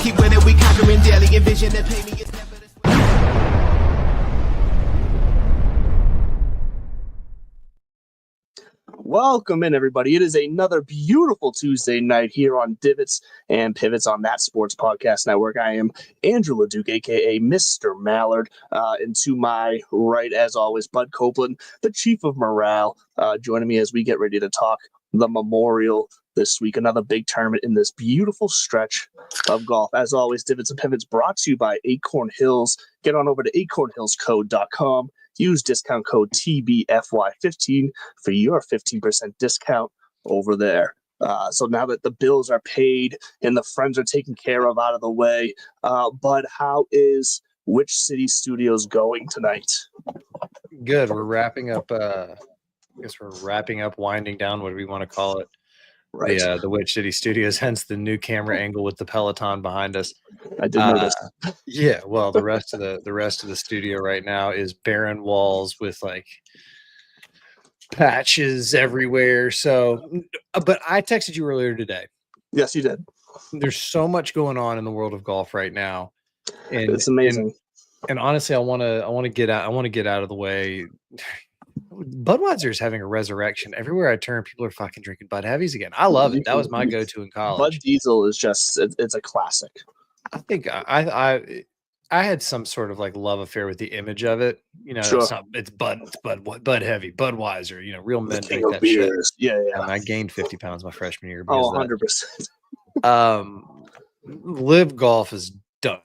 keep winning, we conquering daily. Envision that pay me is never this. Welcome in, everybody. It is another beautiful Tuesday night here on Divots and Pivots on That Sports Podcast Network. I am Andrew LeDuc, a.k.a. Mr. Mallard. And to my right, as always, Bud Copeland, the Chief of Morale, joining me as we get ready to talk the Memorial this week. Another big tournament in this beautiful stretch of golf. As always, Divots and Pivots brought to you by Acorn Hills. Get on over to acornhillscode.com. Use discount code TBFY15 for your 15% discount over there. So now that the bills are paid and the friends are taken care of out of the way, Bud, how is Which City Studios going tonight? Good. We're wrapping up. I guess we're wrapping up, winding down, what do we want to call it? Right. The Which City Studios, hence the new camera angle with the Peloton behind us. I did notice. Yeah, well, the rest of the studio right now is barren walls with like patches everywhere. So, but I texted you earlier today. Yes, you did. There's so much going on in the world of golf right now, and It's amazing. And honestly, I want to get out. I want to get out of the way. Budweiser is having a resurrection. Everywhere I turn, people are fucking drinking Bud Heavies again. I love it. That was my go-to in college. Bud Diesel is just, it's a classic. I think I had some sort of like love affair with the image of it. You know, Sure. it's Bud Heavy, Budweiser. You know, real men The drink king of that shit. beers. Yeah. And I gained 50 pounds my freshman year. Oh, Because 100%. Live Golf is done.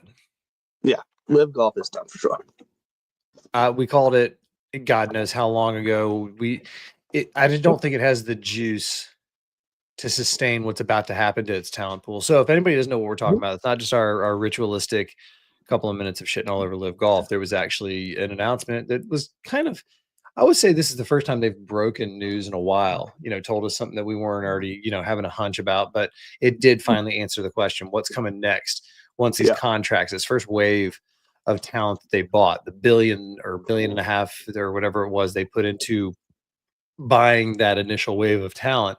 Yeah, Live Golf is done for sure. We called it, God knows how long ago. I just don't think it has the juice to sustain what's about to happen to its talent pool. So if anybody doesn't know what we're talking about, it's not just our ritualistic couple of minutes of shitting all over Live Golf. There was actually an announcement that was kind of, I would say this is the first time they've broken news in a while, you know, told us something that we weren't already, you know, having a hunch about, but it did finally answer the question, what's coming next once these contracts, this first wave of talent that they bought, the $1 billion or $1.5 billion or whatever it was they put into buying that initial wave of talent.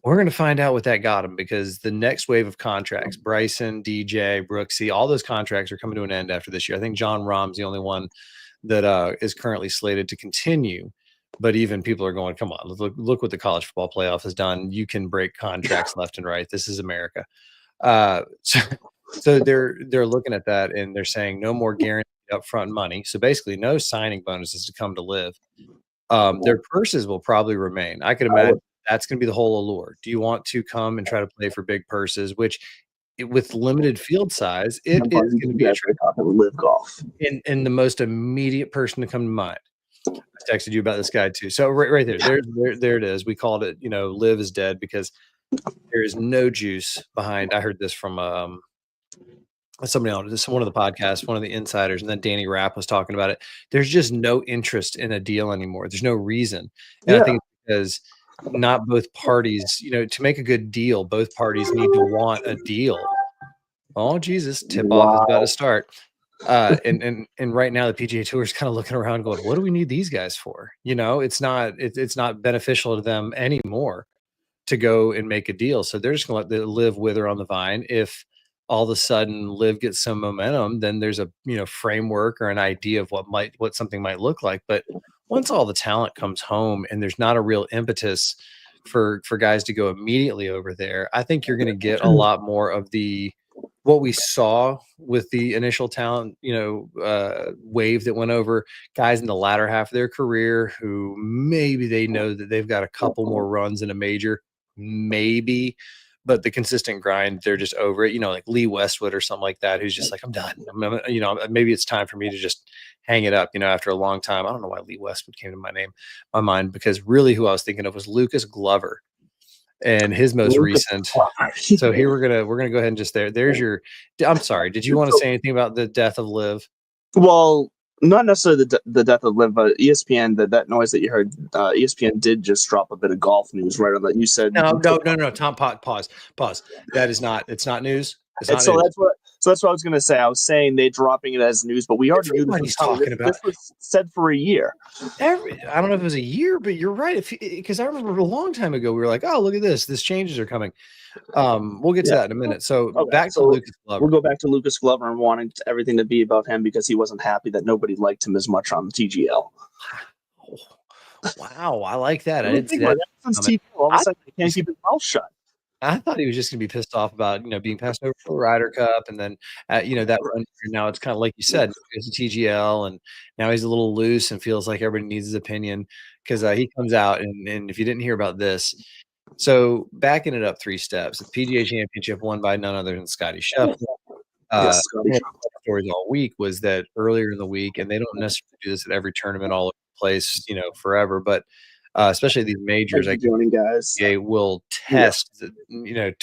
We're going to find out what that got them, because the next wave of contracts, Bryson, DJ, Brooksy, all those contracts are coming to an end after this year. I think John Rahm's the only one that is currently slated to continue. But even people are going, come on, look what the college football playoff has done. You can break contracts left and right. This is America. So they're looking at that and they're saying no more guaranteed upfront money. So basically no signing bonuses to come to Live. Their purses will probably remain. I could imagine that's going to be the whole allure. Do you want to come and try to play for big purses, which with limited field size, it is going to be a Live Golf. And the most immediate person to come to mind. I texted you about this guy too. So right there it is. We called it, you know, Live is dead because there is no juice behind. I heard this from somebody on this, one of the podcasts, one of the insiders, and then Danny Rapp was talking about it. There's just no interest in a deal anymore. There's no reason. And I think it's because not both parties, you know, to make a good deal, both parties need to want a deal. Oh, Jesus, tip off is about to start. And right now the PGA Tour is kind of looking around going, what do we need these guys for? You know, it's not beneficial to them anymore to go and make a deal. So they're just going to let the Live wither on the vine. If all of a sudden Live gets some momentum, then there's a, you know, framework or an idea of what something might look like. But once all the talent comes home and there's not a real impetus for guys to go immediately over there, I think you're going to get a lot more of what we saw with the initial talent, you know, wave that went over, guys in the latter half of their career who maybe they know that they've got a couple more runs in a major, maybe, but the consistent grind, they're just over it. You know, like Lee Westwood or something like that, who's just like, I'm done. You know, maybe it's time for me to just hang it up, you know, after a long time. I don't know why Lee Westwood came to my mind, because really who I was thinking of was Lucas Glover and his most recent. So here we're gonna go ahead and just there's your. I'm sorry. Did you want to say anything about the death of Liv? Well, not necessarily the death of Liv, but ESPN, that noise that you heard, ESPN did just drop a bit of golf news right on that. You said no. Tom, pause. That is not. It's not news. It's And not so news. that's what I was going to say. I was saying they're dropping it as news, but we already knew this was Everybody's coming. talking about This was said for a year. I don't know if it was a year, but you're right. Because I remember a long time ago, we were like, "Oh, look at this! This changes are coming." We'll get to Yeah. that in a minute. So Okay, back to so Lucas Glover. we'll go back to Lucas Glover and wanting everything to be about him because he wasn't happy that nobody liked him as much on TGL. Wow, I like that. I didn't see Think that about it. Since coming. TGL, all of a I sudden he can't keep his mouth shut. thought he was just going to be pissed off about being passed over for the Ryder Cup, and then that run. Now it's kind of like you said, it's a TGL, and now he's a little loose and feels like everybody needs his opinion because he comes out and if you didn't hear about this, so backing it up 3 steps, the PGA Championship won by none other than Scotty Scheffler. Yes, Scotty. One of the stories all week was that earlier in the week, and they don't necessarily do this at every tournament all over the place, forever, but especially these majors, I guess joining guys. they will test,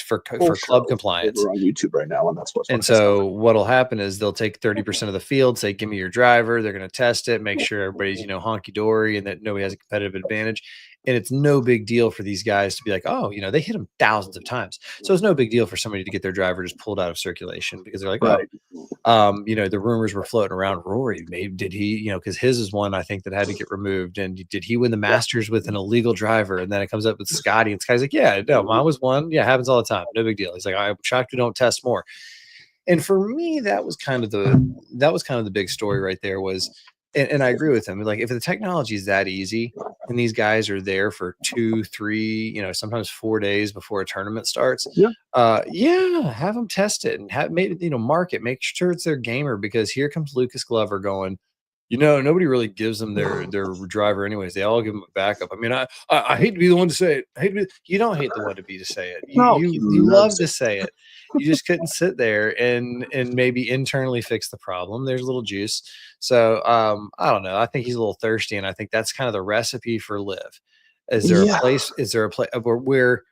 for club compliance. Over on YouTube right now, and that's what's. And so what'll happen is they'll take 30% of the field, say, "Give me your driver." They're going to test it, make sure everybody's honky dory, and that nobody has a competitive advantage. And it's no big deal for these guys to be like, "Oh, they hit them thousands of times." So it's no big deal for somebody to get their driver just pulled out of circulation because they're like, Right. the rumors were floating around. Rory, maybe did he, because his is one I think that had to get removed. And did he win the Masters with an illegal driver? And then it comes up with Scotty, and Scotty's like, "Yeah, no, mine was one. Yeah, it happens all the time. No big deal." He's like, "I'm shocked we don't test more." And for me, that was kind of the big story right there was, and I agree with him. Like, if the technology is that easy and these guys are there for 2, 3, sometimes 4 days before a tournament starts, have them test it and mark it, make sure it's their gamer, because here comes Lucas Glover going, nobody really gives them their driver anyways. They all give them a backup. I mean, I hate to be the one to say it. You don't hate the one to say it. You love to say it. You just couldn't sit there and maybe internally fix the problem. There's a little juice. So I don't know. I think he's a little thirsty, and I think that's kind of the recipe for Live. Is there a place? Is there a place where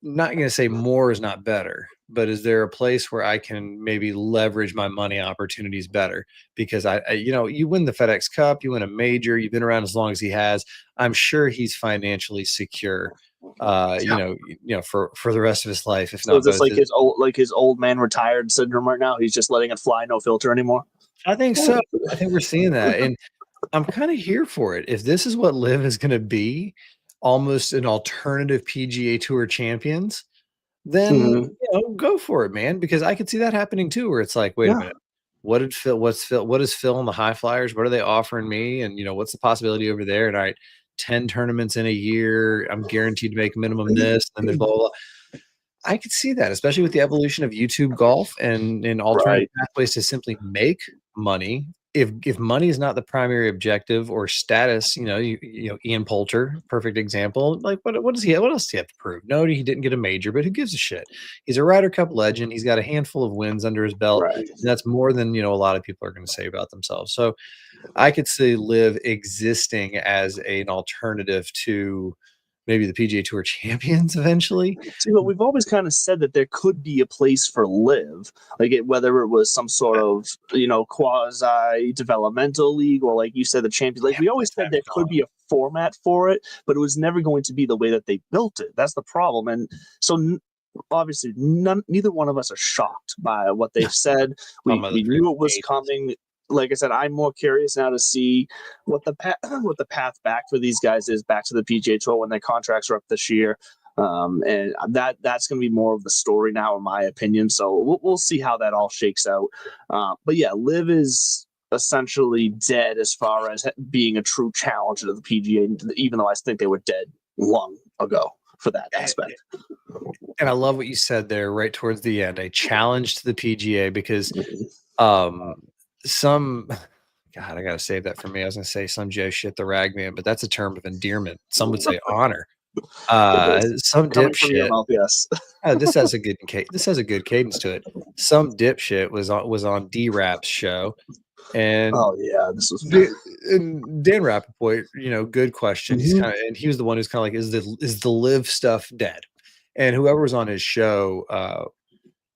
not going to say more is not better, but is there a place where I can maybe leverage my money opportunities better? Because you win the FedEx Cup, you win a major, you've been around as long as he has. I'm sure he's financially secure, for the rest of his life. If So not, is this like his old man retired syndrome right now? He's just letting it fly, no filter anymore. I think so. I think we're seeing that, and I'm kind of here for it. If this is what Live is going to be, almost an alternative PGA Tour champions, then go for it, man. Because I could see that happening too, where it's like, wait a minute, what is Phil and the High Flyers? What are they offering me? And what's the possibility over there? And 10 tournaments in a year, I'm guaranteed to make minimum this, and there's blah blah blah. I could see that, especially with the evolution of YouTube golf and alternative pathways to simply make money. If money is not the primary objective or status, Ian Poulter, perfect example. Like, what else does he have to prove? No, he didn't get a major, but who gives a shit? He's a Ryder Cup legend. He's got a handful of wins under his belt. Right. And that's more than a lot of people are going to say about themselves. So I could see Live existing as an alternative to maybe the PGA Tour champions eventually. See, but we've always kind of said that there could be a place for Live, whether it was some sort of quasi developmental league or, like you said, the Champions League. We always said there could be a format for it, but it was never going to be the way that they built it. That's the problem, and so obviously neither one of us are shocked by what they've said. We knew it was coming. Like I said, I'm more curious now to see what the path back for these guys is back to the PGA Tour when their contracts are up this year, and that's going to be more of the story now, in my opinion. So we'll see how that all shakes out. But yeah, Live is essentially dead as far as being a true challenger to the PGA, even though I think they were dead long ago for that aspect. And I love what you said there right towards the end, a challenge to the PGA, because I gotta save that for me. I was gonna say some Joe shit the ragman, but that's a term of endearment. Some would say honor. Some dipshit. Yes. This has a good cadence to it. Some dipshit was on D-Rap's show, and this was and Dan Rappaport. Good question. He was the one who's kind of like, is the Live stuff dead? And whoever was on his show,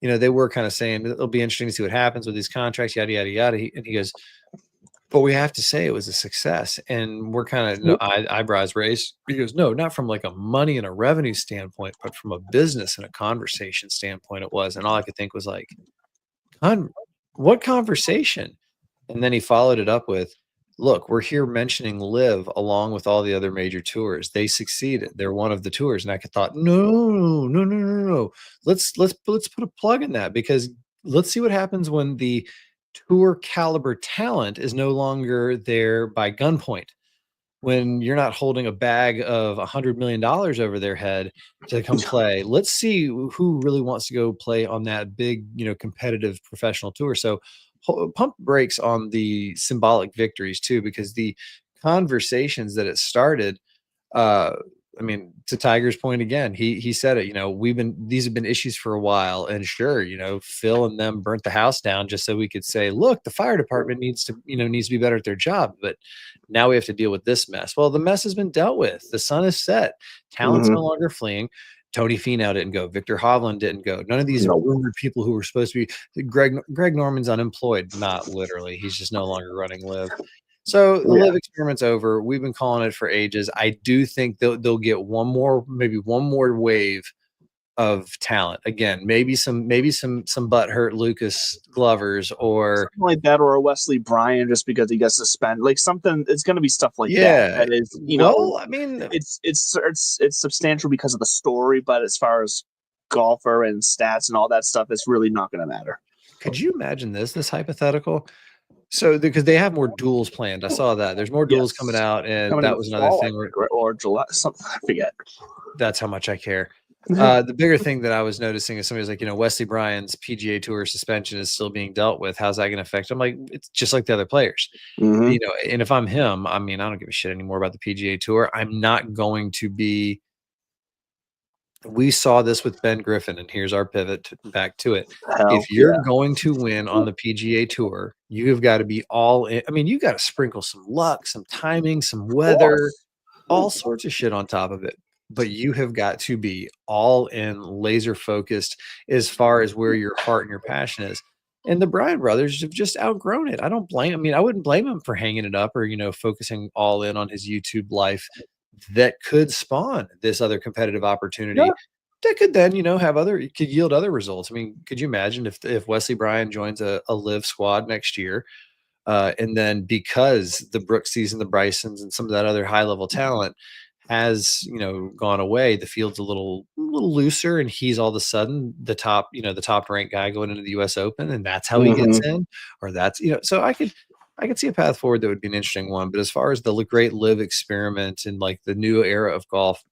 they were kind of saying it'll be interesting to see what happens with these contracts, yada, yada, yada. And he goes, but we have to say it was a success. And we're kind of eyebrows raised because no, not from like a money and a revenue standpoint, but from a business and a conversation standpoint, it was. And all I could think was like, what conversation? And then he followed it up with, look, we're here mentioning Live along with all the other major tours. They succeeded. They're one of the tours. And I thought, no. Let's put a plug in that, because let's see what happens when the tour caliber talent is no longer there by gunpoint. When you're not holding a bag of $100 million over their head to come play. Let's see who really wants to go play on that big, competitive professional tour. So pump brakes on the symbolic victories too, because the conversations that it started, I mean, to Tiger's point again, he said it, these have been issues for a while, and sure, Phil and them burnt the house down just so we could say, look, the fire department needs to be better at their job. But now we have to deal with this mess. Well, the mess has been dealt with. The sun is set. Talent's no longer fleeing. Tony Finau didn't go. Victor Hovland didn't go. None of these rumored people who were supposed to be. Greg Norman's unemployed. Not literally. He's just no longer running Live. So the Live experiment's over. We've been calling it for ages. I do think they'll get maybe one more wave of talent. Again, maybe some butthurt Lucas Glovers or something like that, or a Wesley Bryan just because he gets suspended. Like something, it's going to be stuff like that. That is, I mean, it's substantial because of the story, but as far as golfer and stats and all that stuff, it's really not going to matter. Could you imagine this hypothetical? So because they have more duels planned, I saw that there's more duels coming out, and that was another thing. Or July, something, I forget. That's how much I care. The bigger thing that I was noticing is somebody was like, Wesley Bryan's PGA Tour suspension is still being dealt with. How's that going to affect? I'm like, it's just like the other players, and if I'm him, I mean, I don't give a shit anymore about the PGA Tour. I'm not going to be. We saw this with Ben Griffin, and here's our pivot back to it. If you're going to win on the PGA Tour, you have got to be all in. I mean, you got to sprinkle some luck, some timing, some weather, all sorts of shit on top of it. But you have got to be all in, laser focused as far as where your heart and your passion is. And the Bryan brothers have just outgrown it. I don't blame. I mean, I wouldn't blame him for hanging it up or focusing all in on his YouTube life. That could spawn this other competitive opportunity that could then, could yield other results. I mean, could you imagine if Wesley Bryan joins a Live squad next year, and then because the Brookses and the Brysons and some of that other high level talent has gone away, the field's a little looser, and he's all of a sudden the top ranked guy going into the U.S. Open, and that's how he gets in, or that's so I could see a path forward that would be an interesting one. But as far as the great Live experiment and like the new era of golf,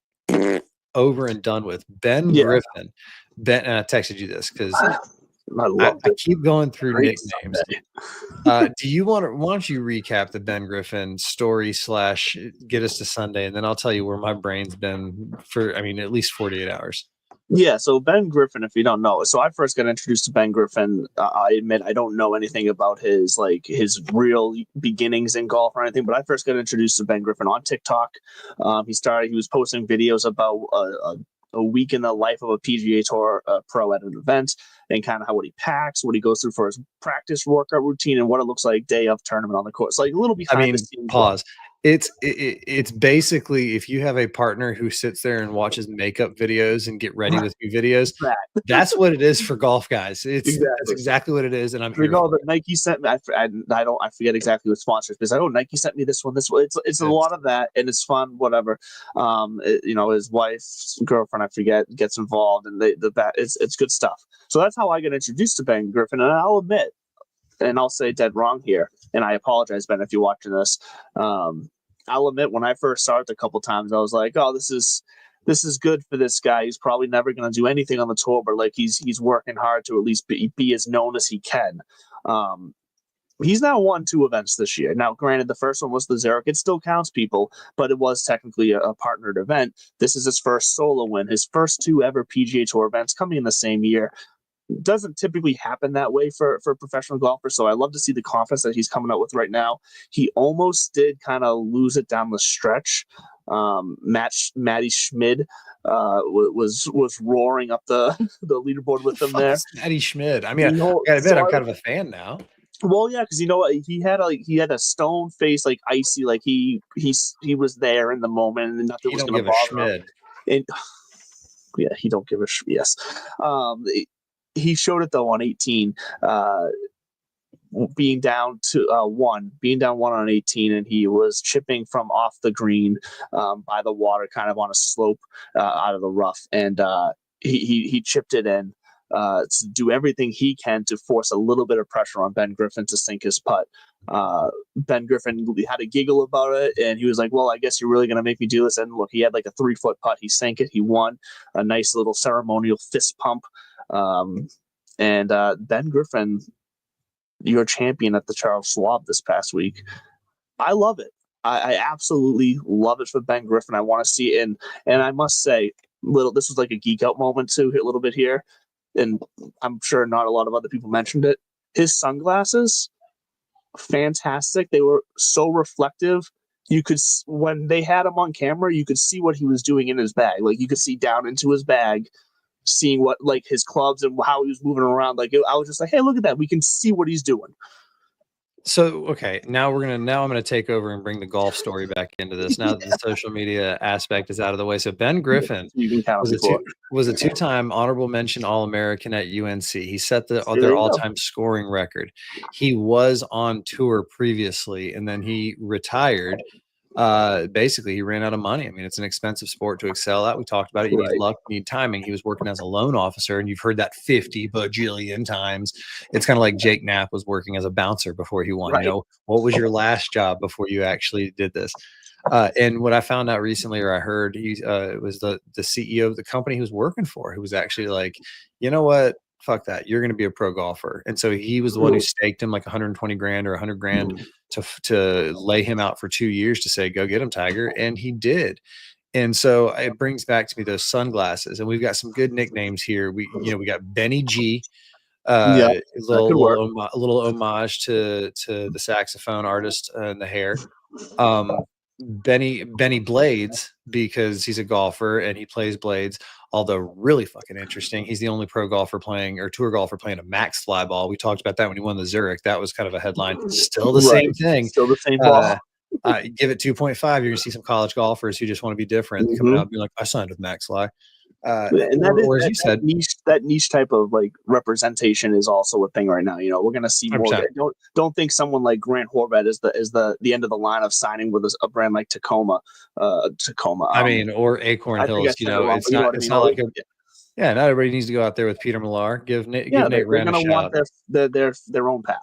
over and done with. Ben Griffin. Ben, and I texted you this because I keep going through nicknames. Do you why don't you recap the Ben Griffin story / get us to Sunday, and then I'll tell you where my brain's been for, at least 48 hours. Yeah, so Ben Griffin, if you don't know, so I first got introduced to Ben Griffin. I admit I don't know anything about his real beginnings in golf or anything, but I first got introduced to Ben Griffin on TikTok. He was posting videos about a week in the life of a PGA Tour pro at an event, and kind of what he packs, what he goes through for his practice workout routine, and what it looks like day of tournament on the course. Like a little behind the scenes. Pause. It's basically, if you have a partner who sits there and watches makeup videos and get ready with you videos, that's what it is for golf guys. That's exactly what it is. And I'm here. That Nike sent me. I forget exactly what sponsors, because Nike sent me this one. It's a lot of that, and it's fun. Whatever. His wife's girlfriend, I forget, gets involved, and it's good stuff. So that's how I got introduced to Ben Griffin, and I'll admit, and I'll say dead wrong here, and I apologize, Ben, if you're watching this. I'll admit, when I first saw it a couple times, I was like, oh, this is good for this guy. He's probably never going to do anything on the tour, but like he's working hard to at least be as known as he can. He's now won 2 events this year. Now, granted, the first one was the Zurich. It still counts, people, but it was technically a partnered event. This is his first solo win, his first 2 ever PGA Tour events coming in the same year. Doesn't typically happen that way for professional golfers, so I love to see the confidence that he's coming out with right now. He almost did kind of lose it down the stretch. Matty Schmid was roaring up the leaderboard with him there. Matty Schmid. I gotta admit, I'm kind of a fan now. Well, yeah, because you know what, he had a stone face, like icy, like he was there in the moment, and nothing He was don't going to give a bother him. schmid. And yeah, he don't give a yes. He showed it though on 18, being down one on 18, and he was chipping from off the green by the water, kind of on a slope out of the rough, and he chipped it in to do everything he can to force a little bit of pressure on Ben Griffin to sink his putt. Ben Griffin had a giggle about it, and he was like, "Well, I guess you're really going to make me do this." And look, he had like a 3-foot putt. He sank it. He won a nice little ceremonial fist pump. And Ben Griffin, your champion at the Charles Schwab this past week. I love it. I absolutely love it for Ben Griffin. I want to see it. And I must say, this was like a geek out moment too, a little bit here. And I'm sure not a lot of other people mentioned it. His sunglasses, fantastic. They were so reflective. You could, when they had him on camera, you could see what he was doing in his bag. Like you could see down into his bag, seeing what, like, his clubs and how he was moving around. Like I was just like, hey, look at that. We can see what he's doing. So, okay, now I'm gonna take over and bring the golf story back into this. Now that the social media aspect is out of the way. So Ben Griffin You can count was a two-time honorable mention All-American at UNC. He set their you all-time scoring record. He was on tour previously, and then he retired. Basically, he ran out of money. I mean, it's an expensive sport to excel at. We talked about it. You need luck, you need timing. He was working as a loan officer, and you've heard that 50 bajillion times. It's kind of like Jake Knapp was working as a bouncer before he won. Right. You know, what was your last job before you actually did this? And what I found out recently, or I heard, it was the CEO of the company he was working for, who was actually like, you know what? Fuck that. You're going to be a pro golfer. And so he was the one who staked him like 120 grand or 100 grand to lay him out for 2 years to say, go get him, Tiger. And he did. And so it brings back to me those sunglasses. And we've got some good nicknames here. We got Benny G, a little homage to the saxophone artist and the hair. Benny Blades, because he's a golfer and he plays blades. Although really fucking interesting, he's the only pro golfer playing or tour golfer playing a max fly ball. We talked about that when he won the Zurich. That was kind of a headline. Still the same thing. Still the same ball. Give it 2.5. You're gonna see some college golfers who just want to be different coming out and be like, I signed with Max Fly. And as you said, that niche type of like representation is also a thing right now. You know, we're gonna see more. Don't think someone like Grant Horvat is the end of the line of signing with a brand like Tacoma. I mean, or Acorn Hills. You know, it's not like not everybody needs to go out there with Peter Millar. Give Nate Rand a shout. Want their own path.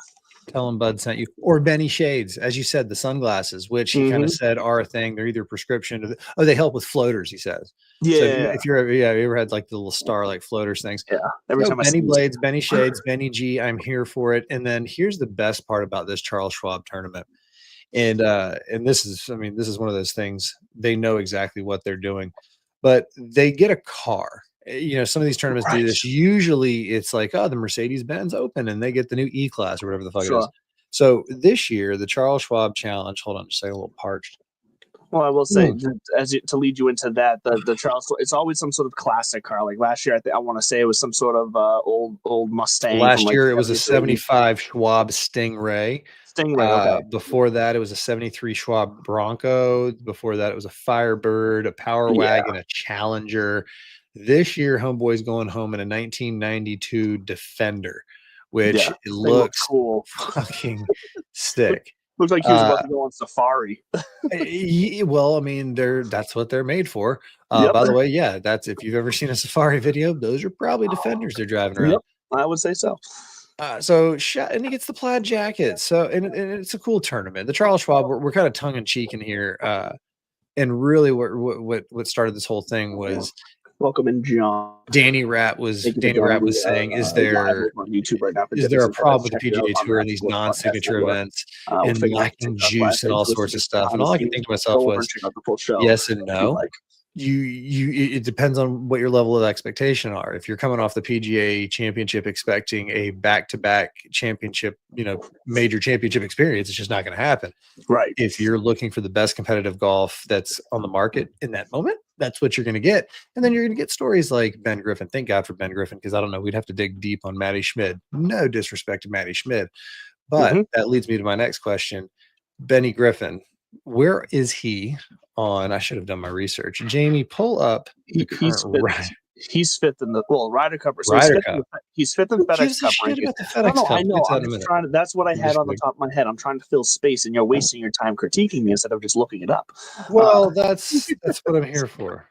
Tell him Bud sent you. Or Benny Shades, as you said, the sunglasses, which he kind of said are a thing. They're either prescription or they help with floaters, he says. Yeah. So if you ever had like the little star like floaters things. Yeah. Every time Benny Blades, Benny Shades, Benny G, I'm here for it. And then here's the best part about this Charles Schwab tournament. And this is one of those things. They know exactly what they're doing, but they get a car. You know, some of these tournaments do this. Usually it's like, the Mercedes-Benz Open and they get the new E-Class or whatever the fuck it is. So this year, the Charles Schwab Challenge, hold on, just a little parched. Well, I will say, to lead you into that, the Charles, it's always some sort of classic car. Like last year, I want to say it was some sort of old Mustang. Last year, it was a 75 Schwab Stingray. Okay. Before that, it was a 73 Schwab Bronco. Before that, it was a Firebird, a Power Wagon, a Challenger. This year, homeboy's going home in a 1992 Defender, which looks cool. Fucking sick. Looks like he was about to go on safari. Well, I mean, that's what they're made for. By the way, that's if you've ever seen a safari video, those are probably Defenders they're driving around. Yep, I would say so. And he gets the plaid jacket. So, and it's a cool tournament. The Charles Schwab, we're kind of tongue in cheek in here. And really, what started this whole thing was. Welcome in, John. Danny Rapp was saying, is there on YouTube right now? Is there a problem with the PGA Tour and these non-signature events and lacking juice and all sorts of stuff? And all I can think to myself was, yes and no. It depends on what your level of expectation are. If you're coming off the PGA Championship expecting a back-to-back championship, major championship experience, it's just not going to happen. Right. If you're looking for the best competitive golf that's on the market in that moment, that's what you're going to get. And then you're going to get stories like Ben Griffin. Thank God for Ben Griffin, because I don't know, we'd have to dig deep on Matty Schmid. No disrespect to Matty Schmid, But that leads me to my next question. Benny Griffin, where is he on? I should have done my research. Jamie, pull up the current He's fifth in the Ryder Cup. So Ryder Cup. He's fifth in FedEx Cup rankings. About the FedEx Cup? I know. I'm just trying to. That's what I had on the top of my head. I'm trying to fill space, and you're wasting your time critiquing me instead of just looking it up. Well, that's what I'm here for.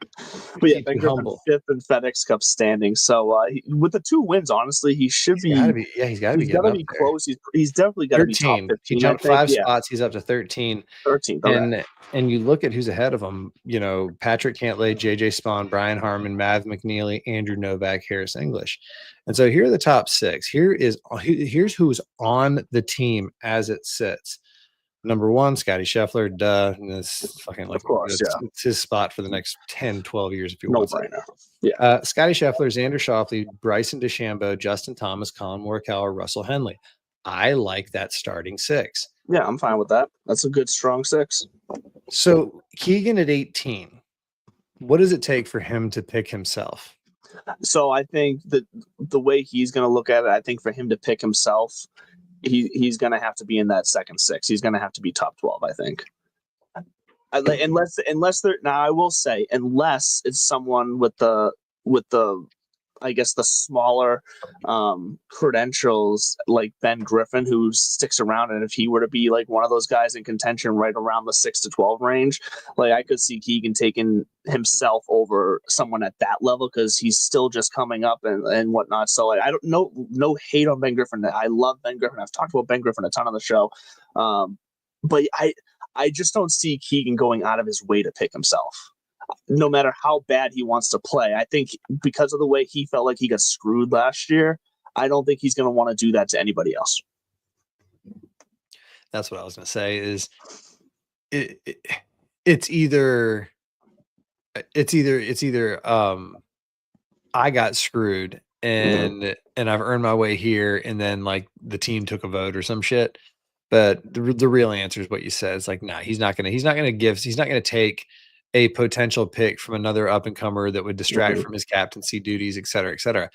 But yeah, Ben Griffin fifth in FedEx Cup standing. So with the 2 wins, honestly, he should be. He's got to be close. He's definitely got to be top 15. He jumped 5 spots. He's up to 13. 13. And you look at who's ahead of him. You know, Patrick Cantlay, JJ Spawn, Brian Harmon, Mav McNeely, Andrew Novak, Harris English. And so here are the top 6. Here's who's on the team as it sits. Number 1, Scotty Scheffler, duh. And it's fucking like, of course, it's his spot for the next 10, 12 years if you want to. Yeah. Scotty Scheffler, Xander Schauffele, Bryson DeChambeau, Justin Thomas, Colin Morikawa, Russell Henley. I like that starting 6. Yeah, I'm fine with that. That's a good, strong 6. So Keegan at 18, what does it take for him to pick himself? So I think that the way he's going to look at it, I think for him to pick himself, he's going to have to be in that second 6. He's going to have to be top 12, I think. Unless they're now, I will say, unless it's someone with the I guess the smaller credentials like Ben Griffin, who sticks around, and if he were to be like one of those guys in contention right around the 6 to 12 range, like I could see Keegan taking himself over someone at that level because he's still just coming up and whatnot. So like, I don't no hate on Ben Griffin. I love Ben Griffin. I've talked about Ben Griffin a ton on the show, but I just don't see Keegan going out of his way to pick himself. No matter how bad he wants to play, I think because of the way he felt like he got screwed last year, I don't think he's going to want to do that to anybody else. That's what I was going to say is it's either I got screwed and I've earned my way here. And then like the team took a vote or some shit. But the real answer is what you said. It's like, nah, he's not going to take a potential pick from another up and comer that would distract from his captaincy duties, et cetera, et cetera.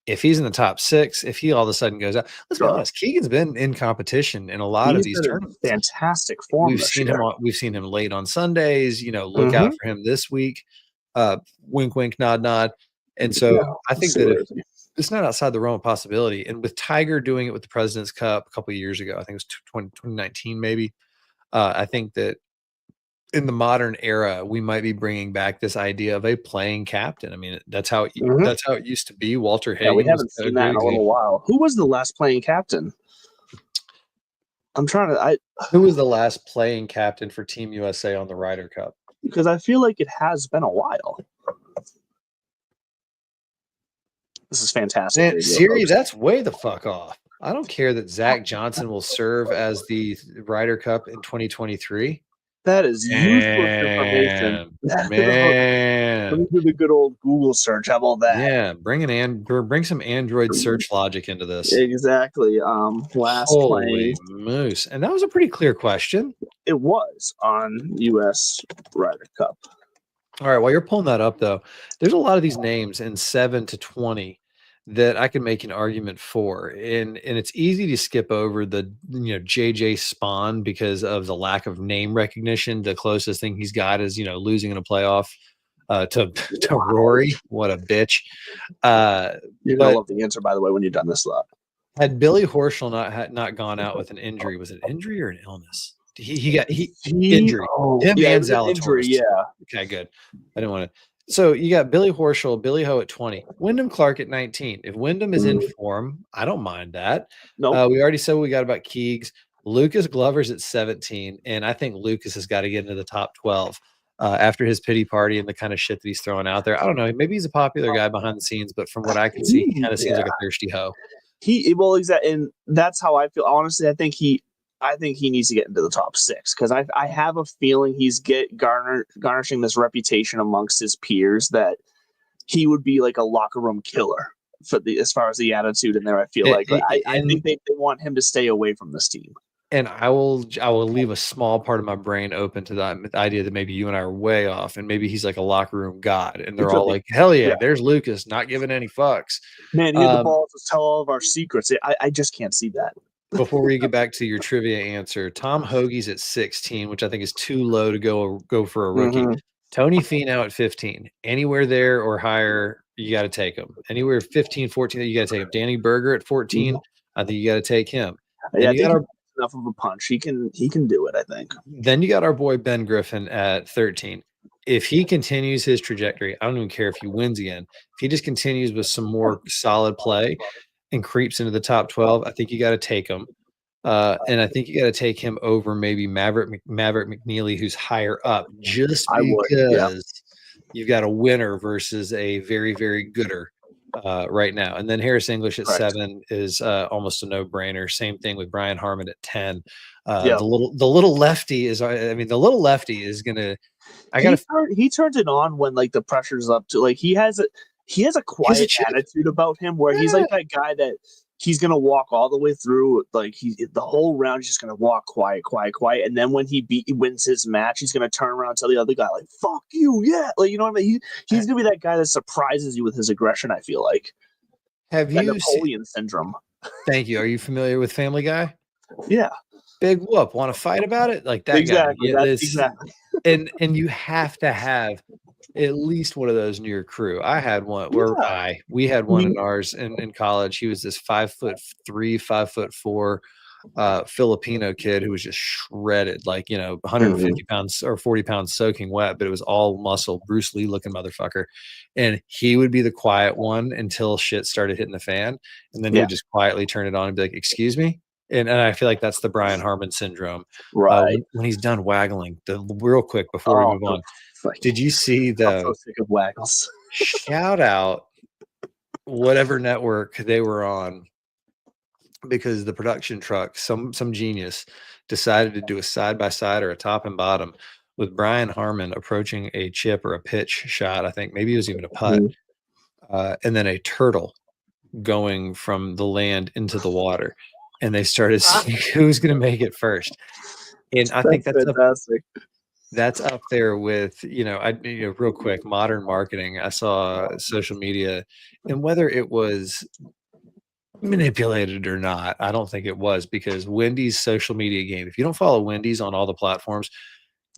If he's in the top 6, if he all of a sudden goes out, let's be honest, Keegan's been in competition in a lot of these tournaments. Fantastic form. We've seen him late on Sundays, look out for him this week. Wink, wink, nod, nod. And so I think that it's not outside the realm of possibility. And with Tiger doing it with the President's Cup a couple of years ago, I think it was 2019, maybe. I think that in the modern era, we might be bringing back this idea of a playing captain. I mean, that's how it used to be. Walter Hagen. Yeah, we haven't seen that in a little while. Who was the last playing captain? Who was the last playing captain for Team USA on the Ryder Cup? Because I feel like it has been a while. This is fantastic. Siri, that's way the fuck off. I don't care that Zach Johnson will serve as the Ryder Cup in 2023. That is useless information. Man. Let me do the good old Google search. How about that? Yeah, bring some Android search logic into this. Exactly. Holy moose. And that was a pretty clear question. It was on US Ryder Cup. All right, while you're pulling that up, though, there's a lot of these names in 7 to 20 that I can make an argument for. And it's easy to skip over the JJ Spawn because of the lack of name recognition. The closest thing he's got is losing in a playoff to Rory. What a bitch. You're gonna love the answer, by the way, when you're done this lot. Had Billy Horschel not gone out with an injury, was it an injury or an illness? He got injury. And Zalatoris. Yeah. Okay, good. I didn't want to. So you got Billy Horschel, Billy Ho at 20, Wyndham Clark at 19. If Wyndham is in form, I don't mind that. No, we already said what we got about Keegs. Lucas Glover's at 17, and I think Lucas has got to get into the top 12 after his pity party and the kind of shit that he's throwing out there. I don't know. Maybe he's a popular guy behind the scenes, but from what I can see, he kind of seems like a thirsty hoe. Exactly, and that's how I feel. Honestly, I think he needs to get into the top 6 because I have a feeling he's garnishing this reputation amongst his peers that he would be like a locker room killer as far as the attitude in there. I feel I think they want him to stay away from this team. And I will leave a small part of my brain open to the idea that maybe you and I are way off, and maybe he's like a locker room god, and they're all like, "Hell yeah, there's Lucas, not giving any fucks." Man, he had the balls to tell all of our secrets. I just can't see that. before we get back to your trivia answer, Tom Hoagie's at 16, which I think is too low to go for a rookie. Mhm. Tony Finau at 15. Anywhere there or higher, you got to take him. Anywhere 15, 14, you got to take him. Danny Berger at 14, I think you got to take him. Yeah, I You think got he's enough of a punch. He can do it, I think. then you got our boy Ben Griffin at 13. If he continues his trajectory, I don't even care if he wins again. If he just continues with some more solid play and creeps into the top 12, I think you got to take him. And I think you got to take him over maybe Maverick McNeely, who's higher up, just I would, yeah. because you've got a winner versus a very, very gooder right now. And then Harris English at Correct. 7 is almost a no-brainer. Same thing with Brian Harmon at 10. Yeah. The little lefty is, I mean, the little lefty is gonna. He turns it on when like the pressure's up to like he has a quiet attitude about him where he's like that guy that he's gonna walk all the way through, like the whole round he's just gonna walk quiet, and then when he wins his match, he's gonna turn around and tell the other guy like "fuck you," yeah, like you know what I mean. He's gonna be that guy that surprises you with his aggression. I feel like have that you Napoleon syndrome. Thank you. Are you familiar with Family Guy? Yeah, big whoop. Want to fight about it? Like that exactly. guy. Yeah, Exactly. And you have to have at least one of those in your crew. I had one we had one in ours in college. He was this 5'3", 5'4" Filipino kid who was just shredded, like 150 pounds or 40 pounds soaking wet, but it was all muscle, Bruce Lee looking motherfucker. And he would be the quiet one until shit started hitting the fan, and then he would just quietly turn it on and be like, "Excuse me." And I feel like that's the Brian Harmon syndrome. Right. When he's done waggling, real quick before we move on, did you see I'm so sick of waggles? Shout out whatever network they were on, because the production truck, some genius decided to do a side by side or a top and bottom with Brian Harmon approaching a chip or a pitch shot. I think maybe it was even a putt, and then a turtle going from the land into the water. And they started seeing who's going to make it first. And I think that's fantastic. That's up there with, real quick, modern marketing. I saw social media, and whether it was manipulated or not, I don't think it was, because Wendy's social media game, if you don't follow Wendy's on all the platforms,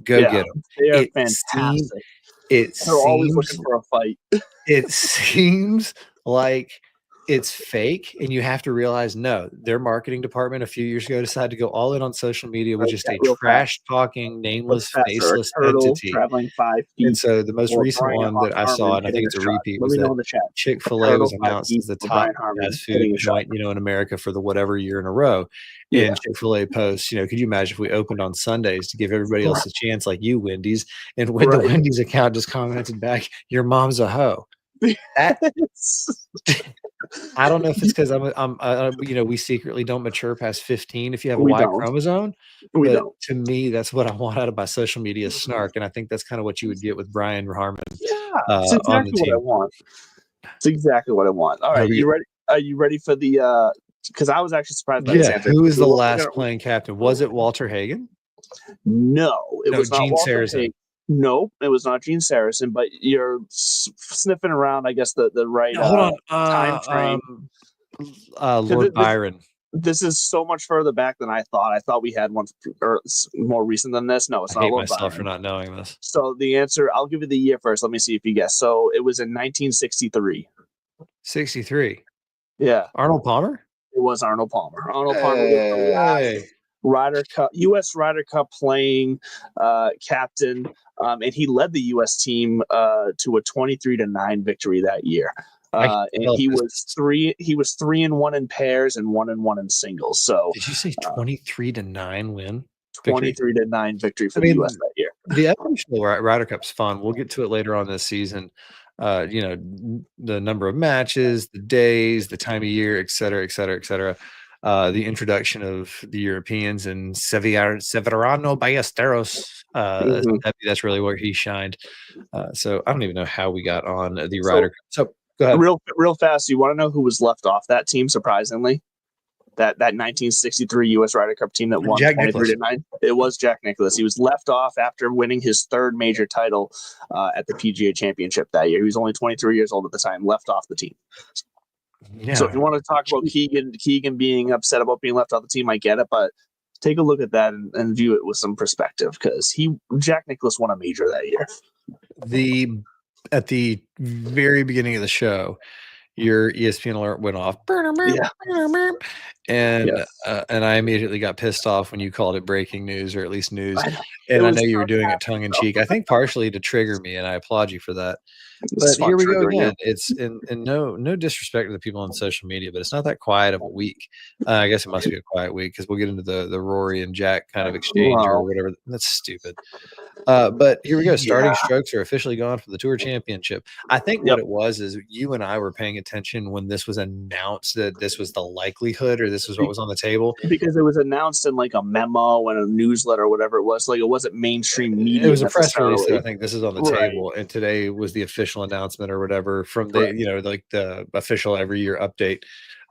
go get them. They are fantastic. They're always looking for a fight. It seems like it's fake, and you have to realize, no, their marketing department a few years ago decided to go all in on social media with just a trash talking, nameless, faceless entity traveling 5 feet. And so the most recent one that I saw, and I think it's a repeat, was that Chick-fil-A was announced as the top fast food joint, in America for the whatever year in a row. And Chick-fil-A posts, could you imagine if we opened on Sundays to give everybody else a chance, like you, Wendy's? And when the Wendy's account just commented back, "Your mom's a hoe." I don't know if it's because we secretly don't mature past 15 if you have a Y chromosome. But to me, that's what I want out of my social media snark, and I think that's kind of what you would get with Brian Harmon. Yeah, it's exactly what I want. It's exactly what I want. All right, you ready? Are you ready for the? Because I was actually surprised by this answer. Who was the last playing captain? Was it Walter Hagen? No, it was not Gene Walter Saracen. Hagen. No, it was not Gene Saracen, but you're sniffing around, I guess, the right time frame. Lord Byron. This is so much further back than I thought. I thought we had one more recent than this. No, it's not. I hate myself for not knowing this. So the answer, I'll give you the year first. Let me see if you guess. So it was in 1963. 63. Yeah. Arnold Palmer? It was Arnold Palmer. Arnold Palmer was the last Ryder Cup, U.S. Ryder Cup playing captain, and he led the U.S. team to a 23-9 victory that year. And he was 3-1 in pairs and 1-1 in singles. So did you say 23-9 win? 23-9 victory for the U.S. that year. The evolution of the Ryder Cup's fun. We'll get to it later on this season. The number of matches, the days, the time of year, et cetera, et cetera, et cetera. The introduction of the Europeans and Severano Ballesteros. That's really where he shined. So I don't even know how we got on the Ryder Cup. So go ahead. Real fast. You want to know who was left off that team, surprisingly? That 1963 U.S. Ryder Cup team that won 23-9. It was Jack Nicklaus. He was left off after winning his third major title at the PGA Championship that year. He was only 23 years old at the time, left off the team. Yeah. So if you want to talk about Keegan being upset about being left off the team, I get it, but take a look at that and view it with some perspective, because Jack Nicklaus won a major that year. At the very beginning of the show, your ESPN alert went off. Yeah. And Yes. and I immediately got pissed off when you called it breaking news, or at least news. I know. And I know you were doing it tongue in cheek. I think partially to trigger me, and I applaud you for that. But here we go again. It's and no disrespect to the people on social media, but it's not that quiet of a week. I guess it must be a quiet week because we'll get into the Rory and Jack kind of exchange or whatever. That's stupid. But here we go. Starting strokes are officially gone for the Tour Championship. I think what it was is you and I were paying attention when this was announced that this was the likelihood, or this was what was on the table. Because it was announced in like a memo and a newsletter or whatever it was. Like, it wasn't mainstream media. It was a press release that I think this is on the Right. table, and today was the official announcement or whatever from the like the official every year update.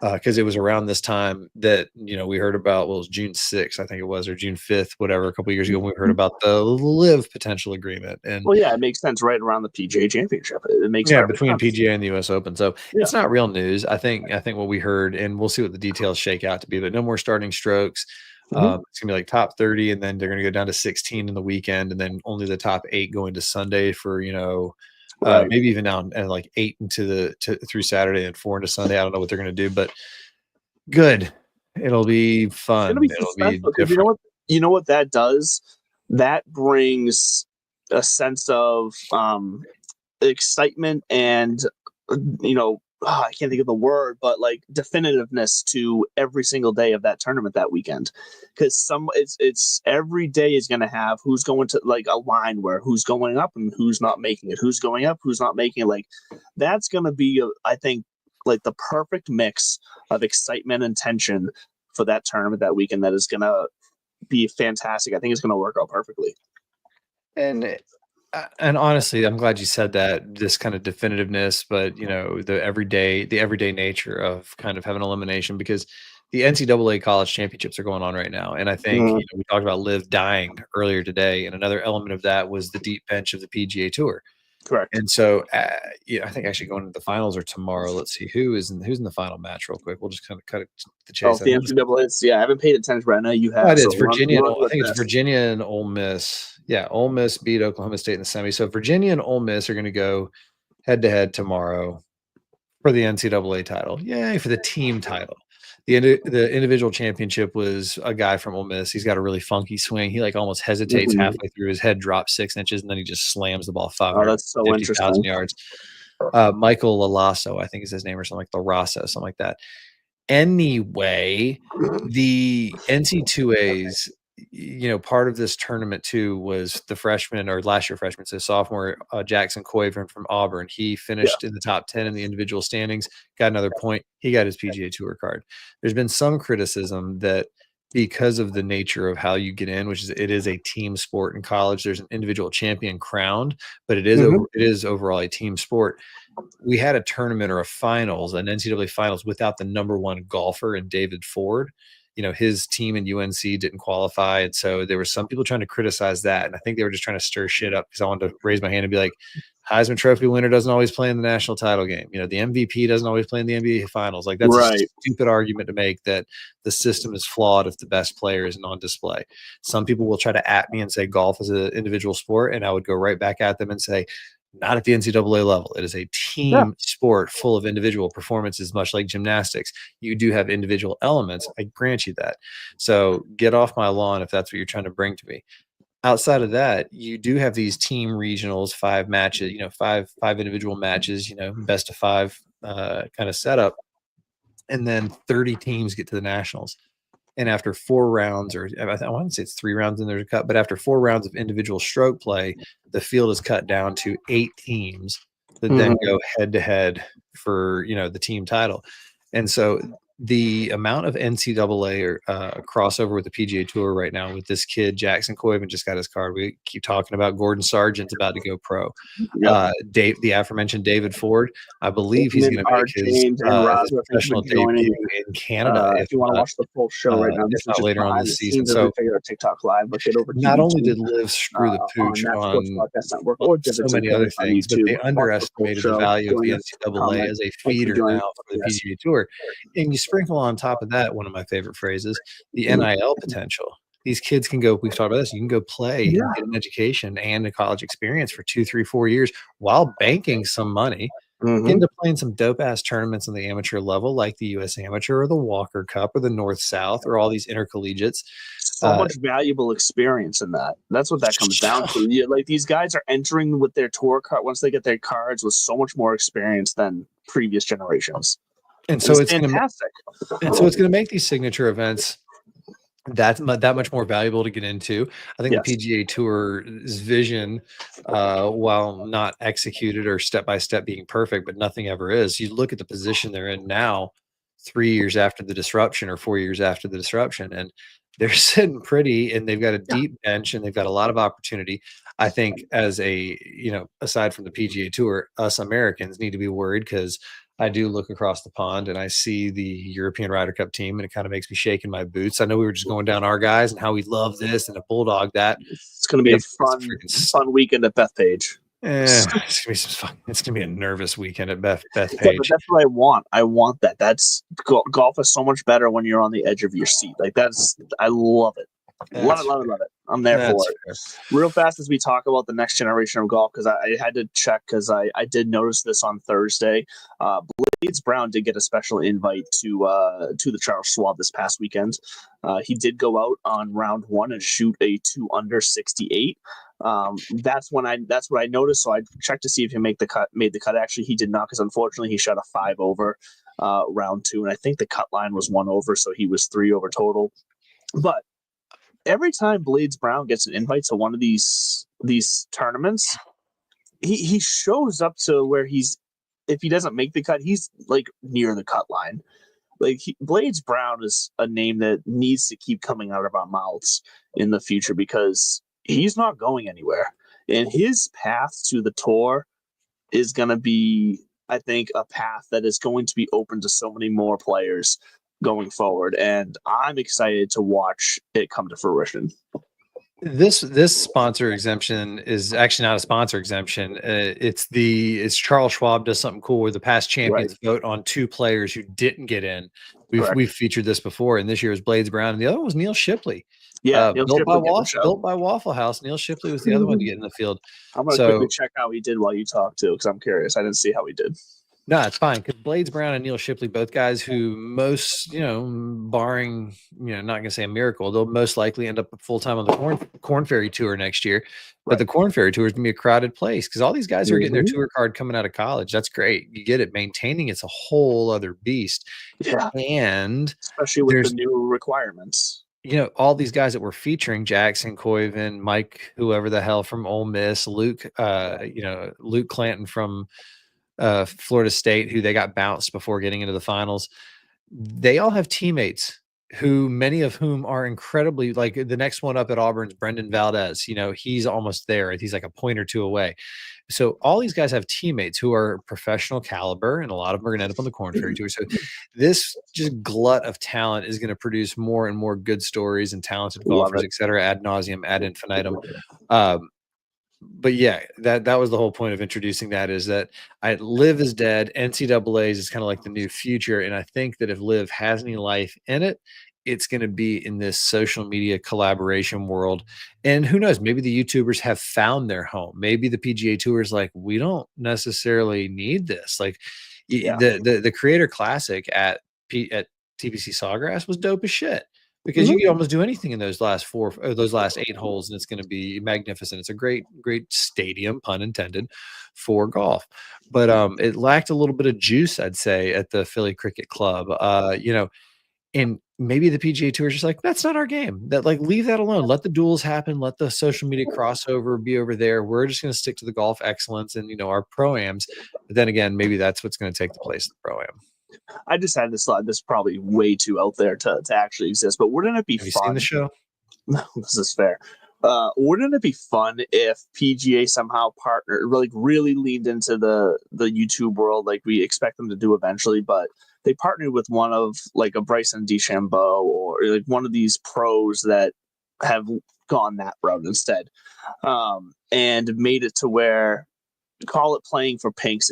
Because it was around this time that we heard about, well, it was June 6th, I think it was, or June 5th, whatever, a couple of years ago, when we heard about the Live potential agreement. And well, yeah, it makes sense right around the PGA Championship. It makes between PGA and the U.S. Open. So it's not real news. I think what we heard, and we'll see what the details shake out to be, but no more starting strokes. It's gonna be like top 30, and then they're gonna go down to 16 in the weekend, and then only the top 8 going to Sunday for maybe even down and like 8 through Saturday and 4 into Sunday. I don't know what they're going to do, but good. It'll be fun. It'll be different. You know what that does? That brings a sense of excitement and I can't think of the word, but like definitiveness to every single day of that tournament that weekend. Because it's every day is going to have who's going to like a line where who's going up and who's not making it, who's going up, who's not making it. Like, that's going to be, I think, like the perfect mix of excitement and tension for that tournament that weekend. That is going to be fantastic. I think it's going to work out perfectly. And honestly, I'm glad you said that, this kind of definitiveness, but the everyday nature of kind of having elimination, because the NCAA college championships are going on right now. And I think we talked about Liv dying earlier today. And another element of that was the deep bench of the PGA Tour. Correct. And so, I think actually going to the finals are tomorrow. Let's see who's in the final match real quick. We'll just kind of cut it to the chase. The NCAA, I haven't paid attention right now. You have. It's Virginia. I think it's Virginia and Ole Miss. Yeah, Ole Miss beat Oklahoma State in the semi. So Virginia and Ole Miss are going to go head to head tomorrow for the NCAA title. Yay, for the team title. The individual championship was a guy from Ole Miss. He's got a really funky swing. He like almost hesitates halfway through. His head drops 6 inches, and then he just slams the ball 550,000 yards. Michael Lalasso, I think is his name, or something like Larasso, something like that. Anyway, the NC2As, part of this tournament too was the freshman, or last year freshman, so sophomore Jackson Coiven from Auburn. He finished in the top 10 in the individual standings, got another point. He got his PGA Tour card. There's been some criticism that because of the nature of how you get in, which is it is a team sport in college, there's an individual champion crowned, but it is overall a team sport. We had a tournament or a finals, an NCAA finals, without the number one golfer in David Ford. His team in UNC didn't qualify. And so there were some people trying to criticize that. And I think they were just trying to stir shit up, because I wanted to raise my hand and be like, Heisman Trophy winner doesn't always play in the national title game. The MVP doesn't always play in the NBA finals. Like, that's a stupid argument to make, that the system is flawed if the best player isn't on display. Some people will try to at me and say golf is an individual sport. And I would go right back at them and say, not at the NCAA level. It is a team sport full of individual performances, much like gymnastics. You do have individual elements. I grant you that. So get off my lawn if that's what you're trying to bring to me. Outside of that, you do have these team regionals, 5 matches, five individual matches, best of 5 kind of setup. And then 30 teams get to the nationals. And after 4 rounds, or I want to say it's 3 rounds and there's a cut, but after 4 rounds of individual stroke play, the field is cut down to 8 teams that then go head to head for, the team title. And so the amount of NCAA or crossover with the PGA Tour right now with this kid, Jackson Coyven just got his card. We keep talking about Gordon Sargent's about to go pro. Dave, the aforementioned David Ford, I believe he's going to make James and Rob, his professional debut in Canada. If you want to watch the full show right now, this is just later on this season. So figure out TikTok Live, but get over. Not only did Liv screw the pooch on Network or so many other things, but they underestimated the value of the NCAA as a feeder now for the PGA Tour. And you sprinkle on top of that, one of my favorite phrases, the NIL potential. These kids can go, we've talked about this, you can go play, get an education and a college experience for 2, 3, 4 years while banking some money into playing some dope ass tournaments on the amateur level, like the US Amateur or the Walker Cup or the North South or all these intercollegiates. So much valuable experience in that. That's what that comes down to. Like these guys are entering with their tour card once they get their cards with so much more experience than previous generations. And so it's fantastic. And so it's going to make these signature events that much more valuable to get into. I think the PGA Tour's vision, while not executed or step by step being perfect, but nothing ever is. You look at the position they're in now, 3 years after the disruption or 4 years after the disruption, and they're sitting pretty, and they've got a deep bench, and they've got a lot of opportunity. I think as aside from the PGA Tour, us Americans need to be worried because I do look across the pond and I see the European Ryder Cup team, and it kind of makes me shake in my boots. I know we were just going down our guys and how we love this and a bulldog that. It's going to be a fun weekend at Bethpage. It's gonna be some fun. It's gonna be a nervous weekend at Bethpage. But that's what I want. I want that. That's golf is so much better when you're on the edge of your seat. Like I love it. Love it. I'm there for it. Fair. Real fast as we talk about the next generation of golf, because I had to check because I did notice this on Thursday. Blades Brown did get a special invite to the Charles Schwab this past weekend. He did go out on round 1 and shoot a 2 under 68. That's what I noticed. So I checked to see if he made the cut. Actually, he did not, because unfortunately he shot a 5 over round 2, and I think the cut line was 1 over, so he was 3 over total. But every time Blades Brown gets an invite to one of these tournaments, he shows up to where if he doesn't make the cut, he's like near the cut line. Like Blades Brown is a name that needs to keep coming out of our mouths in the future because he's not going anywhere. And his path to the tour is going to be, I think, a path that is going to be open to so many more players going forward, and I'm excited to watch it come to fruition. This sponsor exemption is actually not a sponsor exemption. It's Charles Schwab does something cool where the past champions vote on 2 players who didn't get in. We've featured this before, and this year was Blades Brown, and the other one was Neil Shipley. Built by Waffle House. Neil Shipley was the other one to get in the field. I'm going to quickly check how he did while you talk too, because I'm curious. I didn't see how he did. No, it's fine, because Blades Brown and Neil Shipley, both guys who barring, not going to say a miracle, they'll most likely end up full-time on the Corn Ferry Tour next year. But the Corn Ferry Tour is going to be a crowded place because all these guys are getting their tour card coming out of college. That's great. You get it. Maintaining it's a whole other beast. Yeah. And especially with the new requirements. All these guys that we're featuring, Jackson Coyven, Mike, whoever the hell from Ole Miss, Luke Clanton from Florida State, who they got bounced before getting into the finals. They all have teammates who many of whom are incredibly, like the next one up at Auburn's Brendan Valdez, he's almost there. He's like a point or 2 away. So all these guys have teammates who are professional caliber, and a lot of them are going to end up on the Corn Ferry Tour. So this just glut of talent is going to produce more and more good stories and talented golfers, et cetera, ad nauseum, ad infinitum. But yeah, that was the whole point of introducing that, is that Live is dead. NCAAs is kind of like the new future. And I think that if Live has any life in it, it's going to be in this social media collaboration world. And who knows, maybe the YouTubers have found their home. Maybe the PGA Tour is like, we don't necessarily need this. Like the Creator Classic at TPC Sawgrass was dope as shit. Because you can almost do anything in those last 8 holes, and it's going to be magnificent. It's a great stadium, pun intended, for golf. But it lacked a little bit of juice, I'd say, at the Philly Cricket Club. And maybe the PGA Tour is just like, that's not our game. That leave that alone. Let the duels happen. Let the social media crossover be over there. We're just going to stick to the golf excellence and our pro-ams. But then again, maybe that's what's going to take the place of the pro-am. I just had this thought. This is probably way too out there to actually exist. But wouldn't it be Have you fun? seen the show? No, this is fair. Wouldn't it be fun if PGA somehow partnered, like really leaned into the YouTube world, like we expect them to do eventually, but they partnered with one of like a Bryson DeChambeau or like one of these pros that have gone that route instead, and made it to where, call it playing for pinks,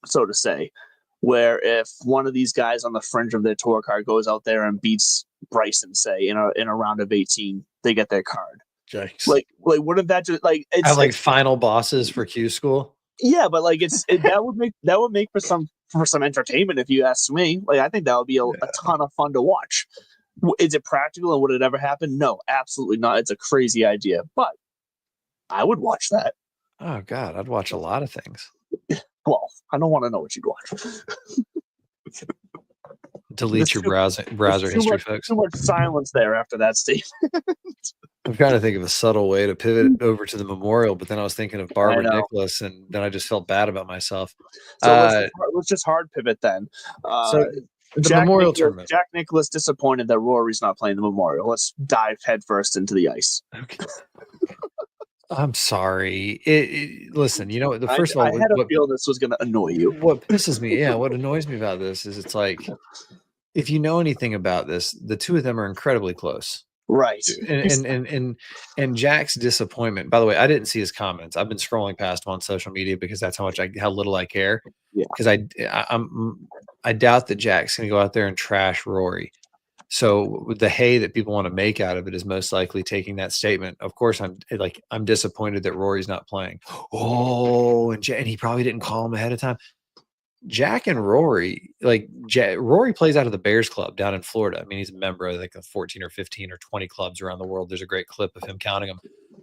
so to say, where if one of these guys on the fringe of their tour card goes out there and beats Bryson, say in a round of 18, they get their card. Yikes. Like wouldn't that just like it's have like final bosses for Q School? Yeah, but like that would make for some entertainment if you ask me. Like I think that would be a ton of fun to watch. Is it practical and would it ever happen? No, absolutely not. It's a crazy idea, but I would watch that. Oh God, I'd watch a lot of things. Well, I don't want to know what you'd watch. Delete your browser history, folks. Too much silence there after that statement. I'm trying to think of a subtle way to pivot over to the memorial, but then I was thinking of Barbara Nicholas, and then I just felt bad about myself. So let's just hard pivot then. So the memorial tournament. Jack Nicklaus disappointed that Rory's not playing the memorial. Let's dive headfirst into the ice. Okay. I'm sorry. Listen, you know, first of all, I had a feel this was going to annoy you. What pisses me, what annoys me about this is it's like, if you know anything about this, the two of them are incredibly close. Right. And Jack's disappointment. By the way, I didn't see his comments. I've been scrolling past him on social media because that's how little I care. Yeah. Because I doubt that Jack's going to go out there and trash Rory. So the hay that people want to make out of it is most likely taking that statement. Of course, I'm disappointed that Rory's not playing. Oh, and he probably didn't call him ahead of time. Jack and Rory, Rory plays out of the Bears Club down in Florida. I mean, he's a member of like 14 or 15 or 20 clubs around the world. There's a great clip of him counting them.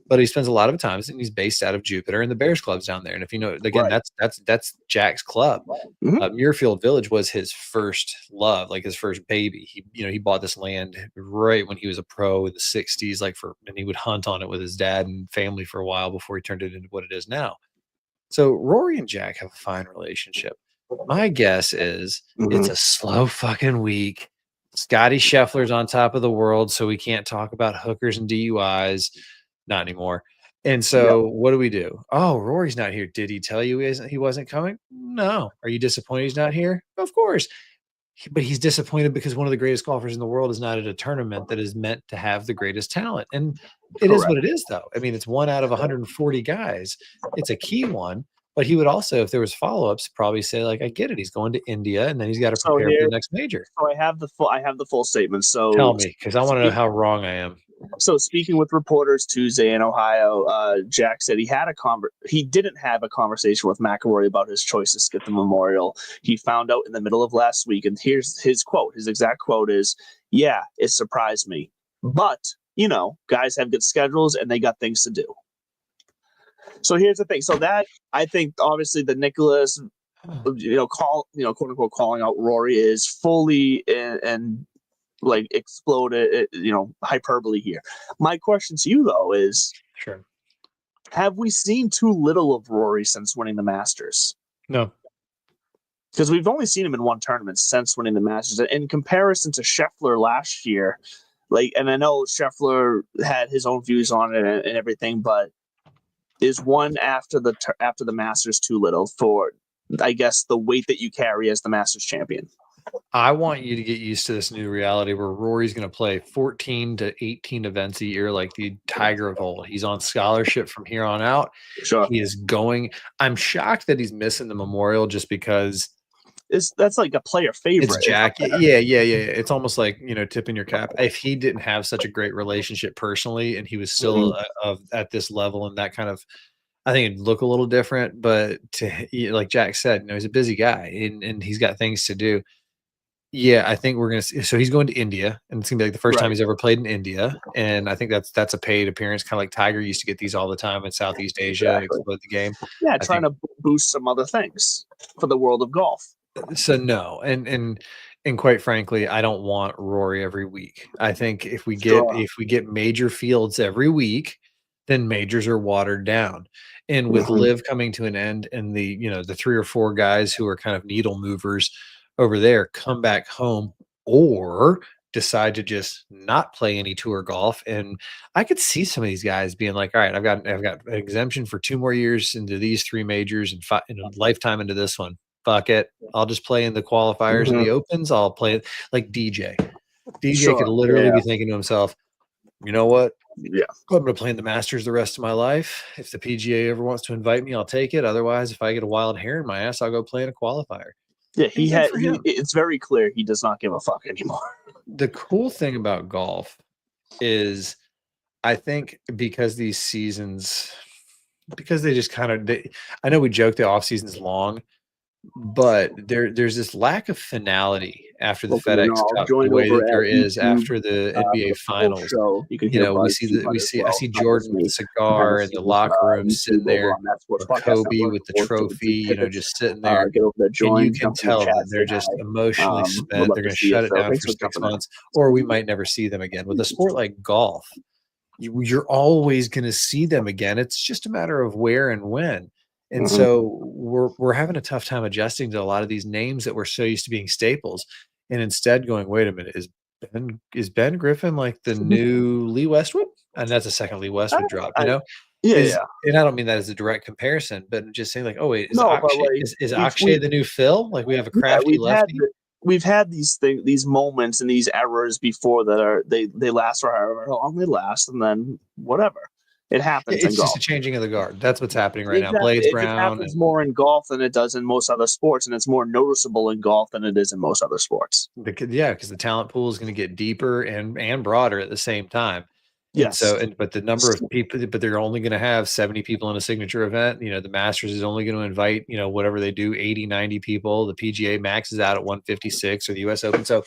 But he spends a lot of time, and he's based out of Jupiter, and the Bears Club's down there. And if you know, again, that's Jack's club. Mm-hmm. Muirfield Village was his first love, like his first baby. He bought this land right when he was a pro in the 60s, and he would hunt on it with his dad and family for a while before he turned it into what it is now. So Rory and Jack have a fine relationship. My guess is it's a slow fucking week. Scotty Scheffler's on top of the world, so we can't talk about hookers and DUIs. Not anymore. And so what do we do? Oh, Rory's not here. Did he tell you he wasn't coming? No. Are you disappointed he's not here? Of course. But he's disappointed because one of the greatest golfers in the world is not at a tournament that is meant to have the greatest talent. And it is what it is, though. I mean, it's one out of 140 guys. It's a key one. But he would also, if there was follow-ups, probably say, like, I get it. He's going to India, and then he's got to prepare for the next major. So I have the full statement. So tell me, because I want to know how wrong I am. So speaking with reporters Tuesday in Ohio, Jack said he didn't have a conversation with McIlroy about his choice to skip the memorial. He found out in the middle of last week, and here's his quote. His exact quote is, "Yeah, it surprised me, but guys have good schedules and they got things to do." So here's the thing. So that, I think, obviously the Nicholas, quote unquote, calling out Rory is fully and like exploded, hyperbole here. My question to you though is, sure, have we seen too little of Rory since winning the Masters? No, because we've only seen him in one tournament since winning the Masters. In comparison to Scheffler last year, and I know Scheffler had his own views on it and everything, but is one after the Masters too little for, I guess, the weight that you carry as the Masters champion? I want you to get used to this new reality where Rory's going to play 14 to 18 events a year like the Tiger of old. He's on scholarship from here on out. Sure. He is going. I'm shocked that he's missing the Memorial just because that's like a player favorite. It's Jack. Yeah. It's almost like, tipping your cap. If he didn't have such a great relationship personally and he was still at this level and that kind of, I think it'd look a little different. But like Jack said, he's a busy guy and he's got things to do. Yeah, I think we're going to see. So he's going to India, and it's going to be like the first time he's ever played in India. And I think that's a paid appearance, kind of like Tiger used to get these all the time in Southeast Asia, explode the game. Yeah, trying to boost some other things for the world of golf. So no, and quite frankly, I don't want Rory every week. I think if we get major fields every week, then majors are watered down. And with Liv coming to an end, and the 3 or 4 guys who are kind of needle movers over there, come back home, or decide to just not play any tour golf. And I could see some of these guys being like, all right, I've got an exemption for 2 more years into these 3 majors and in a lifetime into this one. Fuck it. I'll just play in the qualifiers and the opens. I'll play it like DJ. DJ could literally be thinking to himself, you know what? Yeah. I'm going to play in the Masters the rest of my life. If the PGA ever wants to invite me, I'll take it. Otherwise, if I get a wild hair in my ass, I'll go play in a qualifier. Yeah, it's very clear he does not give a fuck anymore. The cool thing about golf is I think because these seasons, because they just kind of, I know we joke the off season's long, but there's this lack of finality after the FedEx Cup, the way that there is after the NBA Finals. I see Jordan with the cigar in the locker room sitting there, or Kobe with the trophy, just sitting there, and you can tell that they're just emotionally spent. They're going to shut it down for 6 months, or we might never see them again. With a sport like golf, you're always going to see them again. It's just a matter of where and when. And so we're having a tough time adjusting to a lot of these names that we're so used to being staples, and instead going, wait a minute, is Ben Griffin like the new Lee Westwood? And that's a second Lee Westwood drop, Yeah. And I don't mean that as a direct comparison, but I'm just saying like, oh wait, is Akshay the new Phil? Like we have a crafty lefty. We've had these moments and these errors before that they last for however long they last, and then whatever. It happens. It's just a changing of the guard. That's what's happening right now. Blades Brown. It happens more in golf than it does in most other sports, and it's more noticeable in golf than it is in most other sports. Because the talent pool is going to get deeper and broader at the same time. Yes. But the number of people, but they're only going to have 70 people in a signature event. The Masters is only going to invite, whatever they do, 80, 90 people. The PGA maxes out at 156, or the US Open. So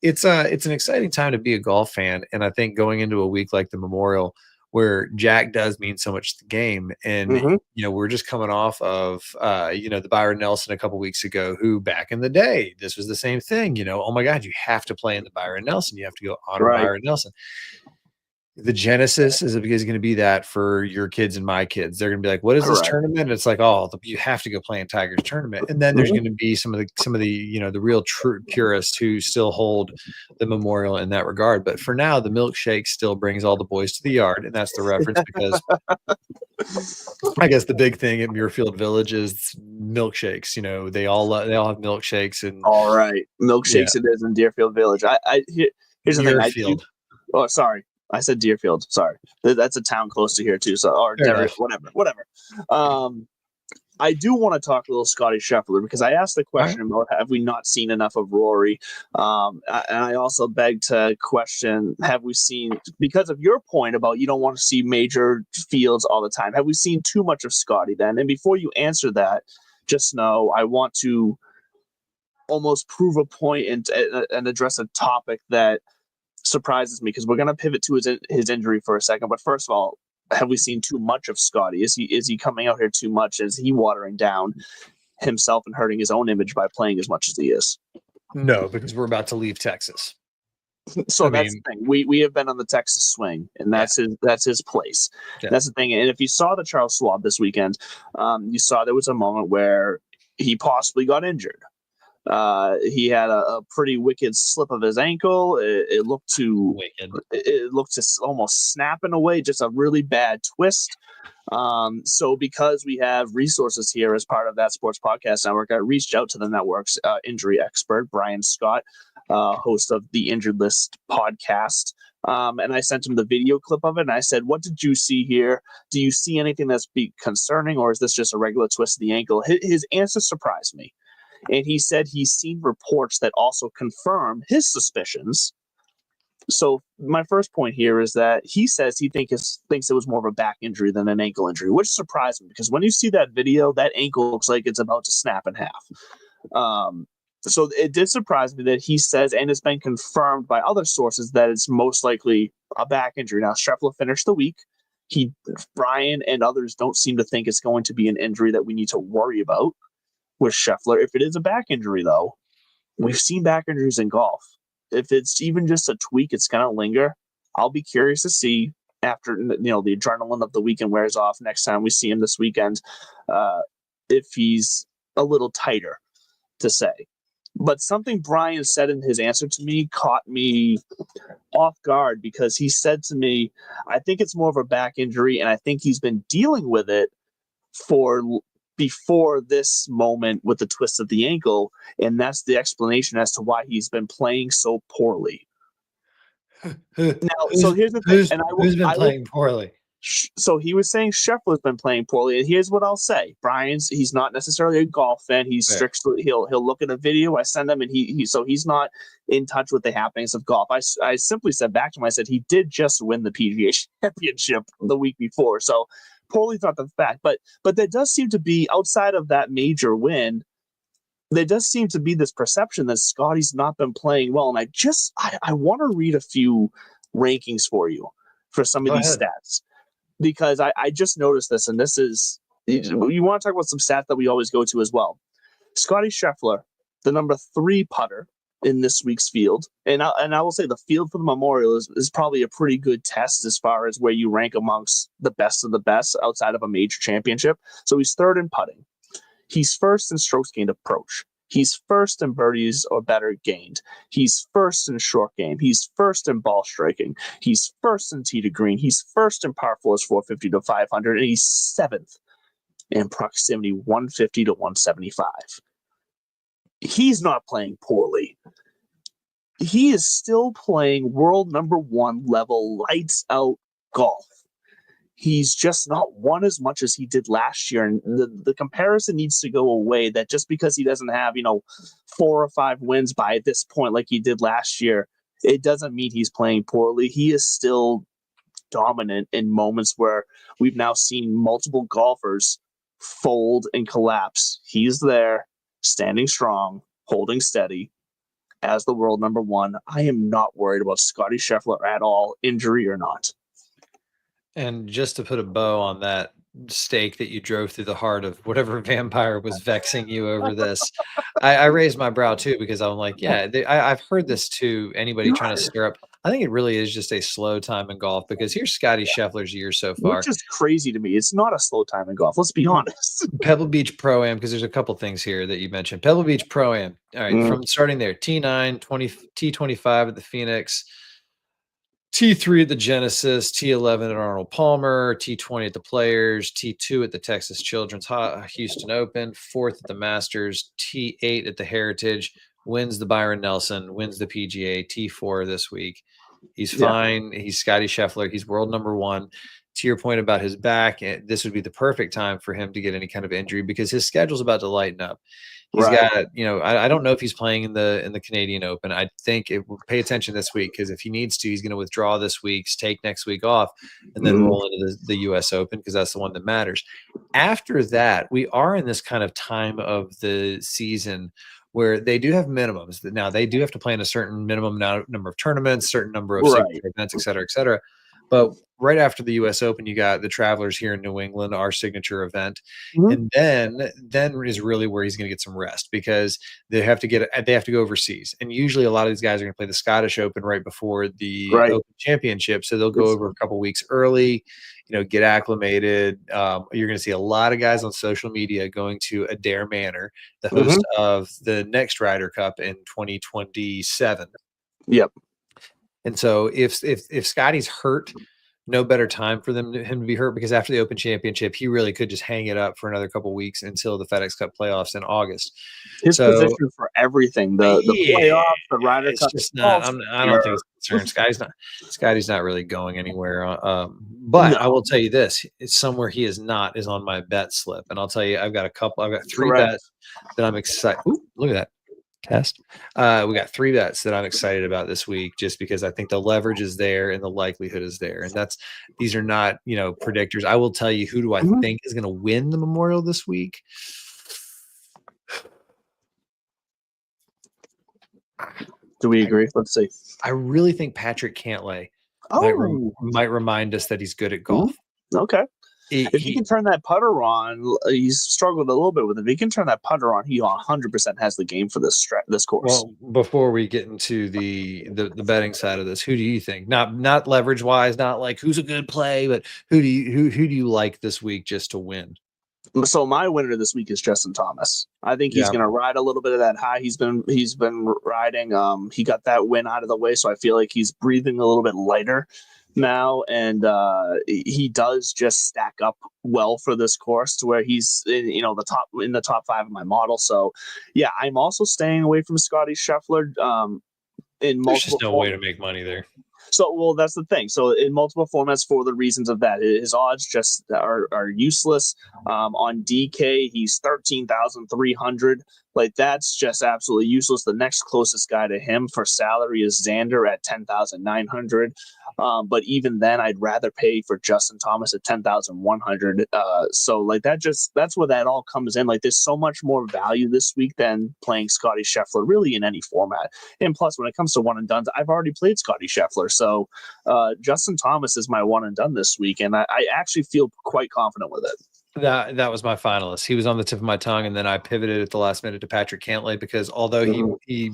it's an exciting time to be a golf fan. And I think going into a week like the Memorial, where Jack does mean so much to the game. And, we're just coming off of, the Byron Nelson a couple weeks ago, who back in the day, this was the same thing, oh my God, you have to play in the Byron Nelson. You have to go honor Byron Nelson. The genesis is going to be that for your kids and my kids. They're going to be like, what is this tournament? And it's like, you have to go play in Tiger's tournament. And then there's going to be some of the the real true purists who still hold the Memorial in that regard. But for now, the milkshake still brings all the boys to the yard. And that's the reference, because I guess the big thing at Muirfield Village is milkshakes. They all have milkshakes. And all right, milkshakes it is in Deerfield Village. Here's the thing. Oh, sorry. I said Deerfield. Sorry, that's a town close to here too. So, or whatever. I do want to talk a little Scotty Scheffler, because I asked the question about have we not seen enough of Rory, and I also beg to question, have we seen, because of your point about you don't want to see major fields all the time, have we seen too much of Scotty then? And before you answer that, just know I want to almost prove a point and address a topic that surprises me, because we're going to pivot to his injury for a second. But first of all, have we seen too much of Scotty? Is he coming out here too much? Is he watering down himself and hurting his own image by playing as much as he is? No, because we're about to leave Texas. So that's the thing. We have been on the Texas swing, and that's his place. Yeah. That's the thing. And if you saw the Charles Schwab this weekend, you saw there was a moment where he possibly got injured. He had a pretty wicked slip of his ankle. It looked to almost snapping away, just a really bad twist. So because we have resources here as part of that Sports Podcast Network, I reached out to the network's injury expert, Brian Scott, host of the Injured List podcast. And I sent him the video clip of it, and I said, what did you see here? Do you see anything that's concerning, or is this just a regular twist of the ankle? His answer surprised me. And he said he's seen reports that also confirm his suspicions. So my first point here is that he says he thinks it was more of a back injury than an ankle injury, which surprised me, because when you see that video, that ankle looks like it's about to snap in half. So it did surprise me that he says, and it's been confirmed by other sources, that it's most likely a back injury. Now, Scheffler finished the week. Brian and others don't seem to think it's going to be an injury that we need to worry about with Scheffler. If it is a back injury, though, we've seen back injuries in golf. If it's even just a tweak, it's going to linger. I'll be curious to see after the adrenaline of the weekend wears off next time we see him this weekend, if he's a little tighter, to say. But something Brian said in his answer to me caught me off guard because he said to me, I think it's more of a back injury, and I think he's been dealing with it for before this moment with the twist of the ankle, and that's the explanation as to why he's been playing so poorly. Now, so here's the thing, and who's been playing poorly? So he was saying Scheffler's been playing poorly, and here's what I'll say: he's not necessarily a golf fan. He's strictly he'll look at a video I send him, and so he's not in touch with the happenings of golf. I simply said back to him, I said he did just win the PGA Championship the week before, so poorly's not the fact, but there does seem to be, outside of that major win, there does seem to be this perception that Scotty's not been playing well, and I want to read a few rankings for you for some of these stats. Because I just noticed this, and this is, you want to talk about some stats that we always go to as well. Scotty Scheffler, the number 3 putter in this week's field, and I will say the field for the Memorial is probably a pretty good test as far as where you rank amongst the best of the best outside of a major championship. So he's 3rd in putting. He's 1st in strokes gained approach. He's 1st in birdies or better gained. He's 1st in short game. He's 1st in ball striking. He's 1st in tee to green. He's 1st in par 4s 450 to 500. And he's 7th in proximity 150 to 175. He's not playing poorly. He is still playing world number 1 level lights out golf. He's just not won as much as he did last year. And the comparison needs to go away that just because he doesn't have, 4 or 5 wins by this point like he did last year, it doesn't mean he's playing poorly. He is still dominant in moments where we've now seen multiple golfers fold and collapse. He's there, standing strong, holding steady as the world number 1. I am not worried about Scotty Scheffler at all, injury or not. And just to put a bow on that stake that you drove through the heart of whatever vampire was vexing you over this, I raised my brow too, because I'm like, yeah, I've heard this too. Anybody trying to stir up, I think it really is just a slow time in golf, because here's Scotty Scheffler's year so far. Which is crazy to me. It's not a slow time in golf. Let's be honest. Pebble Beach Pro-Am, because there's a couple things here that you mentioned. Pebble Beach Pro-Am. All right, from starting there, T9, T25 at the Phoenix, T3 at the Genesis, T11 at Arnold Palmer, T20 at the Players, T2 at the Texas Children's Houston Open, 4th at the Masters, T8 at the Heritage, wins the Byron Nelson, wins the PGA, T4 this week. He's fine. He's Scotty Scheffler. He's world number 1. To your point about his back, this would be the perfect time for him to get any kind of injury, because his schedule's about to lighten up. He's got, I don't know if he's playing in the Canadian Open. I think it will pay attention this week, because if he needs to, he's going to withdraw this week, take next week off, and then roll into the U.S. Open, because that's the one that matters. After that, we are in this kind of time of the season where they do have minimums. Now, they do have to play in a certain minimum number of tournaments, certain number of events, et cetera, et cetera. But right after the U.S. Open, you got the Travelers here in New England, our signature event, and then is really where he's going to get some rest, because they have to go overseas, and usually a lot of these guys are going to play the Scottish Open right before the Open Championship, so they'll go over a couple weeks early, get acclimated. You're going to see a lot of guys on social media going to Adair Manor, the host of the next Ryder Cup in 2027. Yep. And so if Scotty's hurt, no better time for him to be hurt, because after the Open Championship, he really could just hang it up for another couple of weeks until the FedEx Cup playoffs in August. His position for everything, the playoffs, the Ryder Cup. Just not. I don't think it's concerned. Scotty's not really going anywhere. But I will tell you this: it's somewhere he is not is on my bet slip, and I'll tell you, I've got 3 bets that I'm excited. Ooh, look at that. Cast. We got 3 bets that I'm excited about this week, just because I think the leverage is there and the likelihood is there. And these are not, predictors. I will tell you, who do I think is going to win the Memorial this week? Do we agree? Let's see. I really think Patrick Cantlay might remind us that he's good at golf. Okay. If he can turn that putter on, he's struggled a little bit with it. If he can turn that putter on, he 100% has the game for this course. Well, before we get into the betting side of this, who do you think? Not leverage wise, not like who's a good play, but who do you like this week just to win? So my winner this week is Justin Thomas. I think he's Yeah. going to ride a little bit of that high. He's been riding. He got that win out of the way, so I feel like he's breathing a little bit lighter now, and he does just stack up well for this course to where he's in the top 5 of my model. So yeah, I'm also staying away from Scotty Scheffler. In There's multiple just no way to make money there. So, well, that's the thing. So, in multiple formats for the reasons of that, his odds just are useless. On DK, he's 13,300. Like, that's just absolutely useless. The next closest guy to him for salary is Xander at 10,900. But even then, I'd rather pay for Justin Thomas at 10,100. So, like, that's where that all comes in. Like, there's so much more value this week than playing Scotty Scheffler, really, in any format. And plus, when it comes to one and dones, I've already played Scotty Scheffler. So, Justin Thomas is my one and done this week, and I actually feel quite confident with it. That was my finalist. He was on the tip of my tongue, and then I pivoted at the last minute to Patrick Cantlay because although he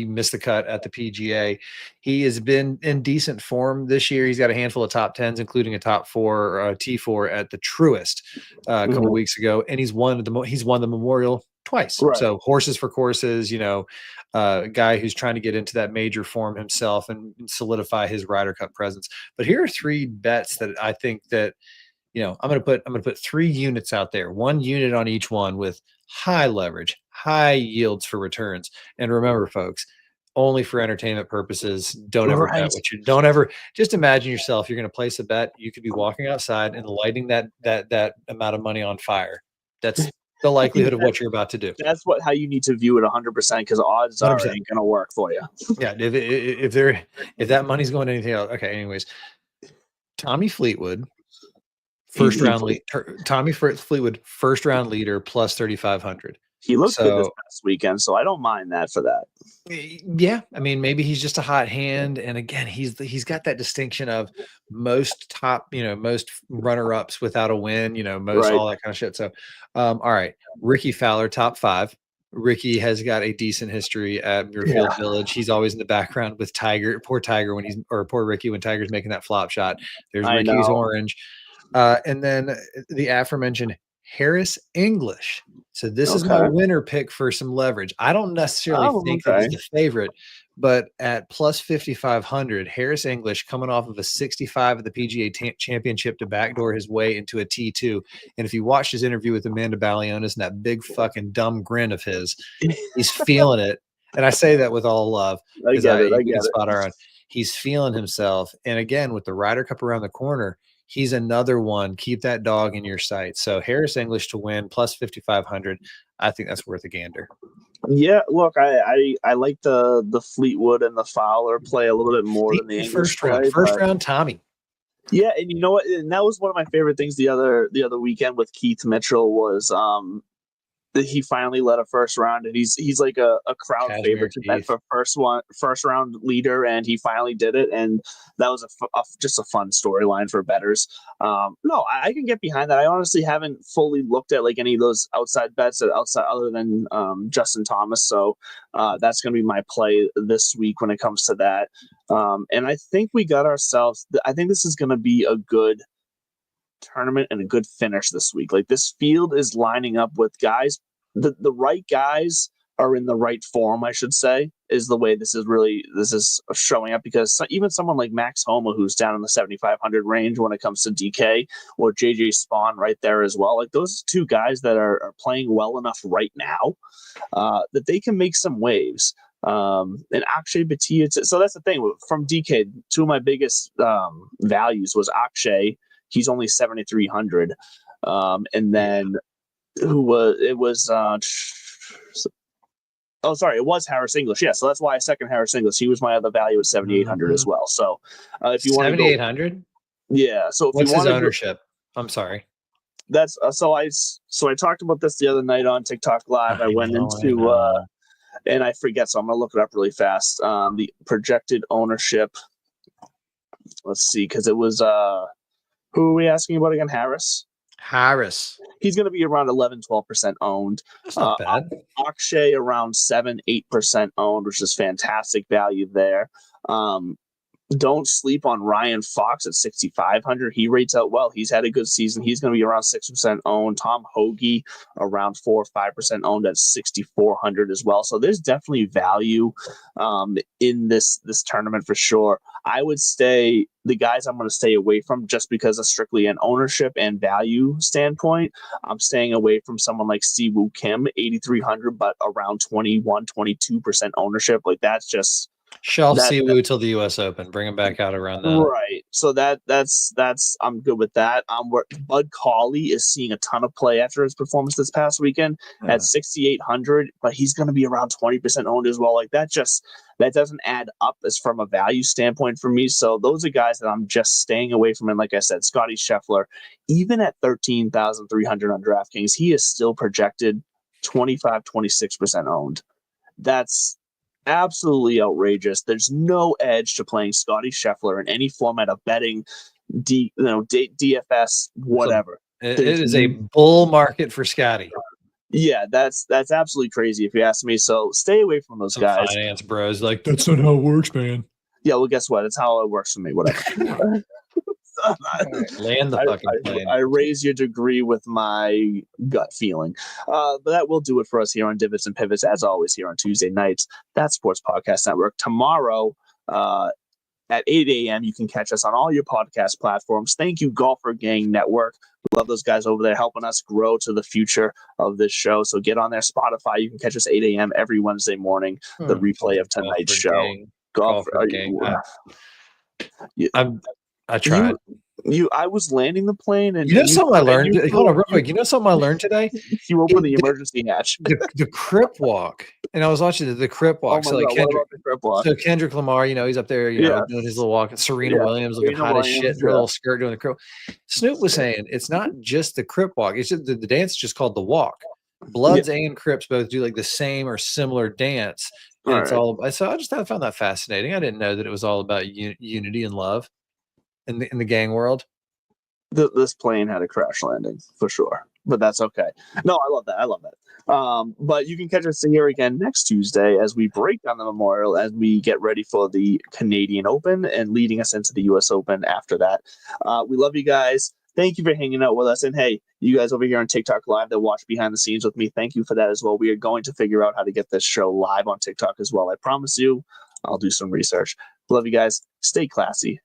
missed the cut at the PGA, he has been in decent form this year. He's got a handful of top 10s, including a top 4 T4 at the Truist a couple weeks ago, and he's won the Memorial twice. Right. So horses for courses, guy who's trying to get into that major form himself and solidify his Ryder Cup presence. But here are 3 bets that I think that. I'm going to put 3 units out there, 1 unit on each one with high leverage, high yields for returns. And remember, folks, only for entertainment purposes. Don't ever bet what you don't ever. Just imagine yourself. You're going to place a bet. You could be walking outside and lighting that amount of money on fire. That's the likelihood of what you're about to do. That's how you need to view it 100% because odds ain't going to work for you. Yeah, if that money's going to anything else. Okay, anyways, Tommy Fleetwood. Tommy Fleetwood, first round leader plus 3,500. He looked good this past weekend, so I don't mind that for that. Yeah, I mean, maybe he's just a hot hand, and again, he's got that distinction of most most runner ups without a win, all that kind of shit. So, all right, Ricky Fowler, top 5. Ricky has got a decent history at Muirfield Village. He's always in the background with Tiger, poor Ricky when Tiger's making that flop shot. There's Ricky's orange. And then the aforementioned Harris English. So this is my winner pick for some leverage. I don't necessarily think that he's the favorite, but at plus 5,500, Harris English coming off of a 65 at the PGA Championship to backdoor his way into a T2. And if you watched his interview with Amanda Balionis and that big fucking dumb grin of his, he's feeling it. And I say that with all love. I get it. Spot on. He's feeling himself. And again, with the Ryder Cup around the corner, he's another one. Keep that dog in your sight. So Harris English to win plus 5,500. I think that's worth a gander. Yeah, look, I like the Fleetwood and the Fowler play a little bit more than the English play. First round Tommy. Yeah, and you know what? And that was one of my favorite things the other weekend with Keith Mitchell was that he finally led a first round, and he's like a crowd favorite to bet for first round leader, and he finally did it, and that was just a fun storyline for bettors. No, I can get behind that. I honestly haven't fully looked at like any of those outside bets other than Justin Thomas, so that's going to be my play this week when it comes to that. And I think we got ourselves. I think this is going to be a good tournament and a good finish this week. Like this field is lining up with guys. The right guys are in the right form, I should say, is the way this is showing up, because even someone like Max Homa, who's down in the 7,500 range when it comes to DK, or JJ Spawn right there as well, like those 2 guys that are playing well enough right now that they can make some waves. And Akshay Bhatia, so that's the thing from DK. 2 of my biggest values was Akshay. He's only 7,300, and then it was Harris English. Yeah, so that's why I second Harris English. He was my other value at 7,800 as well. So if you want 7,800, yeah. So if what's you want his ownership? I'm sorry. That's so I talked about this the other night on TikTok Live. I went into and I forget, so I'm gonna look it up really fast. The projected ownership. Let's see, because it was who are we asking about again? Harris. He's going to be around 11-12% owned. That's not bad. Akshay around 7-8% owned, which is fantastic value there. Don't sleep on Ryan Fox at 6,500. He rates out well. He's had a good season. He's going to be around 6% owned. Tom Hoagie around 4 or 5% owned at 6,400 as well. So there's definitely value in this tournament for sure. I would stay the guys I'm going to stay away from just because of strictly an ownership and value standpoint. I'm staying away from someone like Siwoo Kim, 8,300, but around 21, 22% ownership. Like that's just. Shelf Siwoo till the U.S. Open. Bring him back out around that. Right. So that's I'm good with that. Bud Cauley is seeing a ton of play after his performance this past weekend at 6,800, but he's going to be around 20% owned as well. Like that doesn't add up as from a value standpoint for me. So those are guys that I'm just staying away from. And like I said, Scotty Scheffler, even at 13,300 on DraftKings, he is still projected 26% owned. That's absolutely outrageous. There's no edge to playing Scotty Scheffler in any format of betting, DFS, whatever. It is a bull market for Scotty. Yeah, that's absolutely crazy if you ask me. So stay away from those guys. Finance bros like that's not how it works, man. Yeah, well, guess what? It's how it works for me. Whatever. Land the fucking plane. I raise your degree with my gut feeling. But that will do it for us here on Divots and Pivots, as always, here on Tuesday nights. That's Sports Podcast Network. Tomorrow at 8 a.m., you can catch us on all your podcast platforms. Thank you, Golfer Gang Network. We love those guys over there helping us grow to the future of this show. So get on their Spotify. You can catch us 8 a.m. every Wednesday morning, the replay of tonight's show. Golfer Gang. I tried. I was landing the plane, and something I learned. Hold on, real quick. You know something I learned today? You opened the emergency hatch. The Crip Walk, and I was watching the Crip Walk. Oh my God, the Crip Walk? So Kendrick Lamar, he's up there, doing his little walk. And Serena Williams looking hot as shit in her little skirt doing the Crip. Snoop was saying it's not just the Crip Walk. It's just the dance is just called the Walk. Bloods and Crips both do like the same or similar dance. And it's all. So I found that fascinating. I didn't know that it was all about unity and love. In the gang world, this plane had a crash landing for sure, but that's okay. No, I love that. But you can catch us here again next Tuesday as we break down the Memorial, as we get ready for the Canadian Open and leading us into the U.S. Open after that. We love you guys. Thank you for hanging out with us. And hey, you guys over here on TikTok Live that watch behind the scenes with me, thank you for that as well. We are going to figure out how to get this show live on TikTok as well. I promise you, I'll do some research. Love you guys. Stay classy.